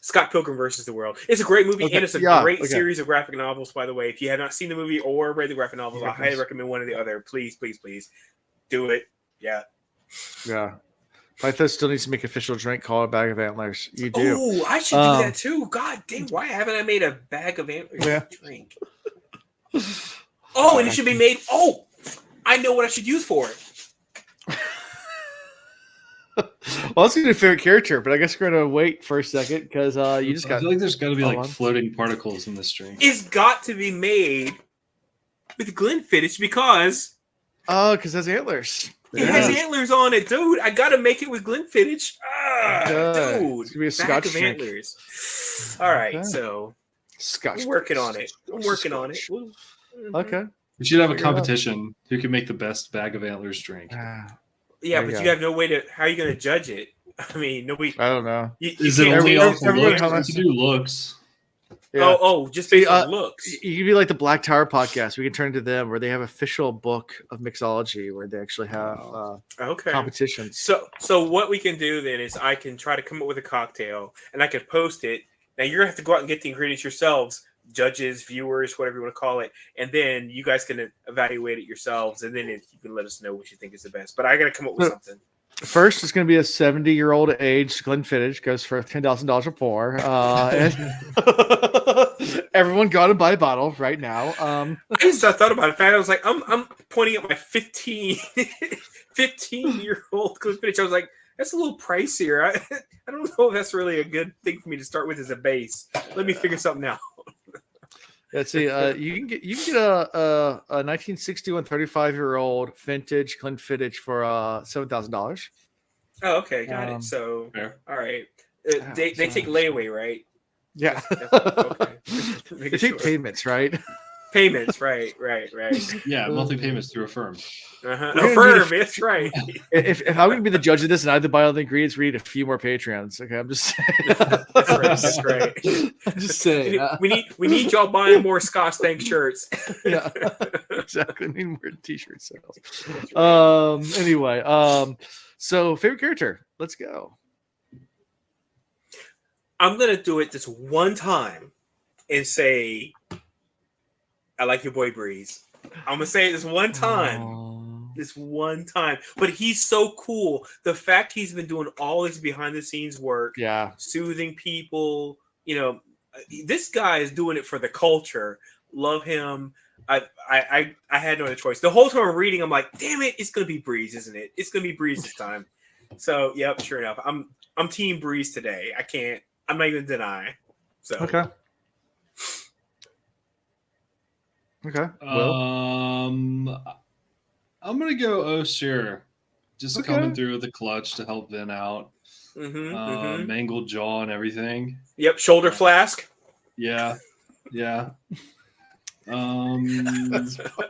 Scott Pilgrim versus the World. It's a great movie, and it's a great series of graphic novels. By the way, if you have not seen the movie or read the graphic novels, I highly recommend one or the other. Please do it. Yeah. Pythos still needs to make official drink called a bag of antlers. You do. Oh, I should do that too. God damn, why haven't I made a bag of antlers drink? Oh, and it should be made. Oh, I know what I should use for it. Well, I was going to do favorite character, but I guess we're going to wait for a second because you just got. I feel like there's got to be like floating particles in this drink. It's got to be made with Glenfiddich because. Oh, because it has antlers. It has antlers on it, dude. I got to make it with Glenfiddich. Dude. It's going to be a Scotch of drink. Antlers. All right, so. Scotch. I'm working on it. Okay. We should have a competition. Who can make the best bag of antlers drink? Yeah, but you have no way to. How are you going to judge it? I mean, nobody. I don't know. Is it only off the looks? To do looks. Yeah. Oh, just based on looks. You could be like the Black Tower podcast. We can turn to them where they have official book of mixology where they actually have competitions. So what we can do then is I can try to come up with a cocktail and I can post it. Now you're gonna have to go out and get the ingredients yourselves, judges, viewers, whatever you want to call it, and then you guys can evaluate it yourselves, and then you can let us know what you think is the best. But I got to come up with something. First, it's going to be a 70-year-old aged Glenfiddich, goes for $10,000 or more. And everyone got to buy a bottle right now. I thought about it. I was like, I'm pointing at my 15-year-old Glenfiddich. I was like, that's a little pricier. I don't know if that's really a good thing for me to start with as a base. Let me figure something out. Let's see. You can get a 1961 35-year-old vintage Glenfiddich for $7,000. Oh, okay, got it. So, all right, they take layaway, right? Yeah. Okay. They take payments, right? Payments, right. Yeah, monthly payments through a firm. Affirm, that's right. If I'm going to be the judge of this and I have to buy all the ingredients, we need a few more Patreons. Okay, I'm just saying. That's right. I'm just saying. We need y'all buying more Scotch Tank shirts. Yeah, exactly. We need more T-shirt sales. Right. Anyway, so favorite character. Let's go. I'm gonna do it this one time and say, I like your boy Breeze. I'm gonna say it this one time. This one time. But he's so cool. The fact he's been doing all this behind the scenes work, soothing people, this guy is doing it for the culture. Love him. I had no other choice. The whole time I'm reading, I'm like, damn it, it's gonna be Breeze, isn't it? It's gonna be Breeze this time. So yep, sure enough. I'm Team Breeze today. I'm not even denying. So okay. I'm gonna go Osir. Just coming through with the clutch to help Vin out. Mangled jaw and everything. Yep, shoulder flask. Yeah.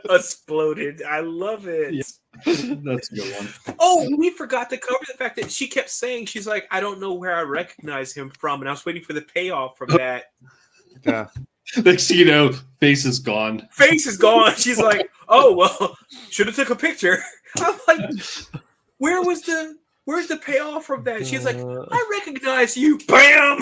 Exploded. I love it. Yeah. That's a good one. Oh, we forgot to cover the fact that she kept saying, she's like, I don't know where I recognize him from. And I was waiting for the payoff from that. Yeah. Next thing you know, face is gone. Face is gone. She's like, oh, well, should have took a picture. I'm like, where's the payoff from that? She's like, I recognize you. Bam!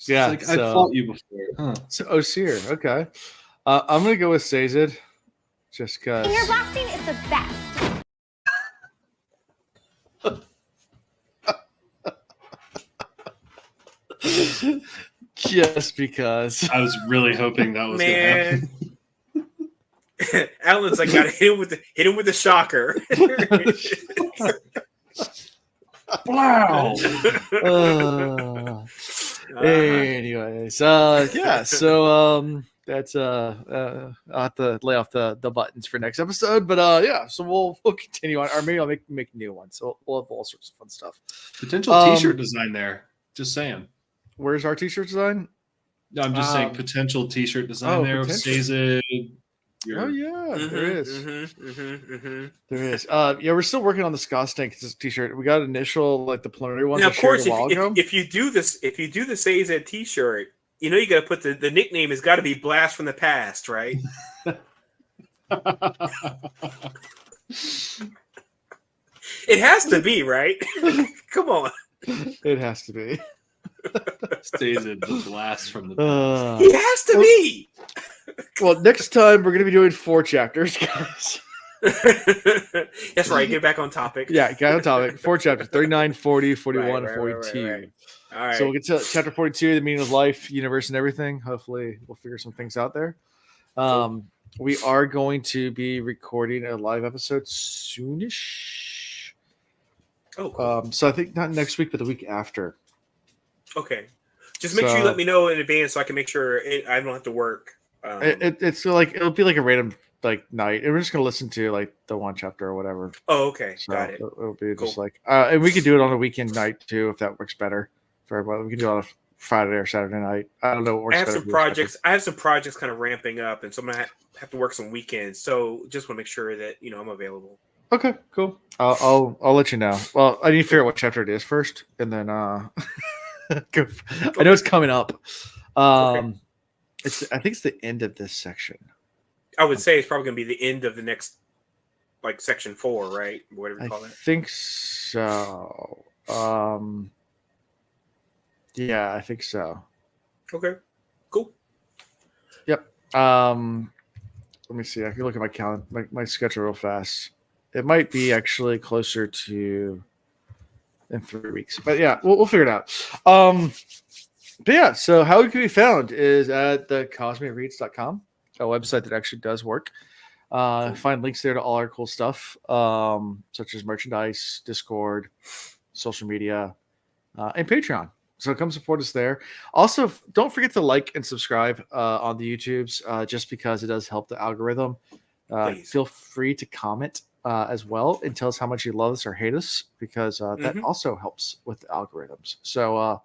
Yeah, like, I fought you before. Huh. So Osir, okay. I'm gonna go with Sazed, just because. Finger blasting is the best. Just because. I was really hoping that was gonna happen. Alan's like, gotta hit him with the shocker. Wow. Anyways, yeah. So that's I'll have to lay off the buttons for next episode, but yeah. So we'll continue on, or maybe I'll make new ones. So we'll have all sorts of fun stuff. Potential T-shirt design there. Just saying. Where's our T-shirt design? No, I'm just saying potential T-shirt design there. Stays it. Oh yeah, there is. There is. Yeah, we're still working on the Scott Stank T-shirt. We got initial like the preliminary ones. Now, of course, if you do the Sayzed T-shirt, you know you got to put the nickname has got to be Blast from the Past, right? It has to be, right? Come on. It has to be. Stays in the blast from the past. It has to be. Well, next time we're going to be doing 4 chapters, guys. That's right. Get back on topic. Yeah, get on topic. 4 chapters, 39, 40, 41, and 42. Right. All right. So we'll get to chapter 42, the meaning of life, universe, and everything. Hopefully we'll figure some things out there. We are going to be recording a live episode soonish. Oh, cool. So I think not next week, but the week after. Okay. Just make sure you let me know in advance so I can make sure I don't have to work. It's like it'll be like a random like night, and we're just gonna listen to like the one chapter or whatever. Oh, okay, so got it. It'll be just like, and we could do it on a weekend night too if that works better for everybody. We can do it on a Friday or Saturday night. I don't know what works. I have some projects kind of ramping up, and so I'm gonna have to work some weekends. So just want to make sure that I'm available. Okay, cool. I'll let you know. Well, I need to figure out what chapter it is first, and then I know it's coming up. I think it's the end of this section. I would say it's probably going to be the end of the next, like section 4, right? Whatever you call it. I think so. Yeah, I think so. Okay, cool. Yep. Let me see. I can look at my calendar, my schedule real fast. It might be actually closer to in 3 weeks, but yeah, we'll figure it out. But yeah, so how it can be found is at the cosmereads.com, a website that actually does work. Find links there to all our cool stuff, such as merchandise, Discord, social media, and Patreon. So come support us there. Also, don't forget to like and subscribe on the YouTubes, just because it does help the algorithm. Feel free to comment as well and tell us how much you love us or hate us, because that also helps with the algorithms. So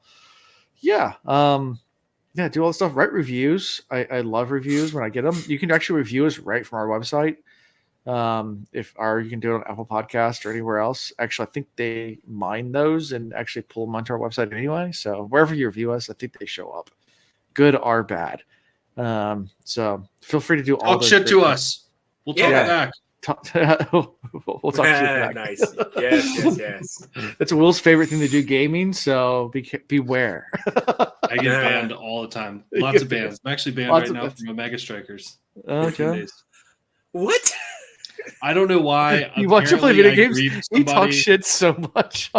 yeah, do all the stuff. Write reviews. I love reviews when I get them. You can actually review us right from our website. You can do it on Apple Podcast or anywhere else. Actually, I think they mine those and actually pull them onto our website anyway. So wherever you review us, I think they show up, good or bad. So feel free to do all. Talk shit to us. We'll talk back. We'll talk to you back. Nice. Yes. That's Will's favorite thing to do, gaming. So beware. I get banned all the time. Lots of bans. I'm actually banned right now from Omega Strikers. Okay. What? I don't know why. You watch him play video games. He talks shit so much.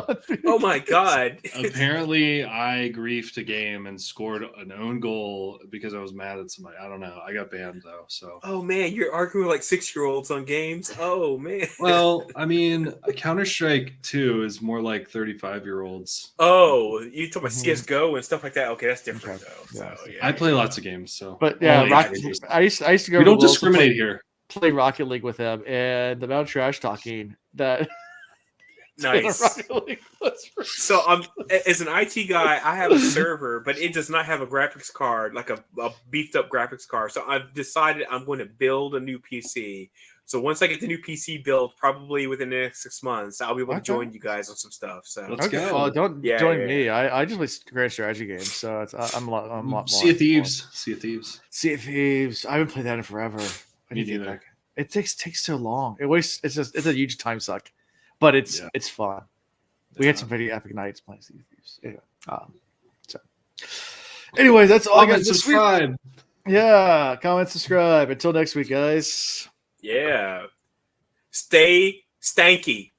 Oh my god! Apparently, I griefed a game and scored an own goal because I was mad at somebody. I don't know. I got banned though. So. Oh man, you're arguing with like 6-year-olds on games. Oh man. Well, I mean, Counter-Strike 2 is more like 35-year-olds. Oh, you talk about CS:GO and stuff like that. Okay, that's different though. So, I play lots of games. So, but yeah, I used to go. We don't discriminate here. Play Rocket League with him, and the amount of trash talking that Nice. So as an IT guy, I have a server, but it does not have a graphics card, like a beefed up graphics card. So I've decided I'm going to build a new PC. So once I get the new PC built, probably within the next 6 months, I'll be able to join you guys on some stuff. So let's go. Don't join me. I just play grand strategy games, so I'm a lot more. Sea of Thieves. Sea of Thieves. I haven't played that in forever. Me neither. It takes so long. It's a huge time suck, but it's fun. We had some pretty epic nights playing Sea of Thieves. Anyway, that's all. Comment, subscribe. Yeah, comment, subscribe. Until next week, guys. Yeah. Stay stanky.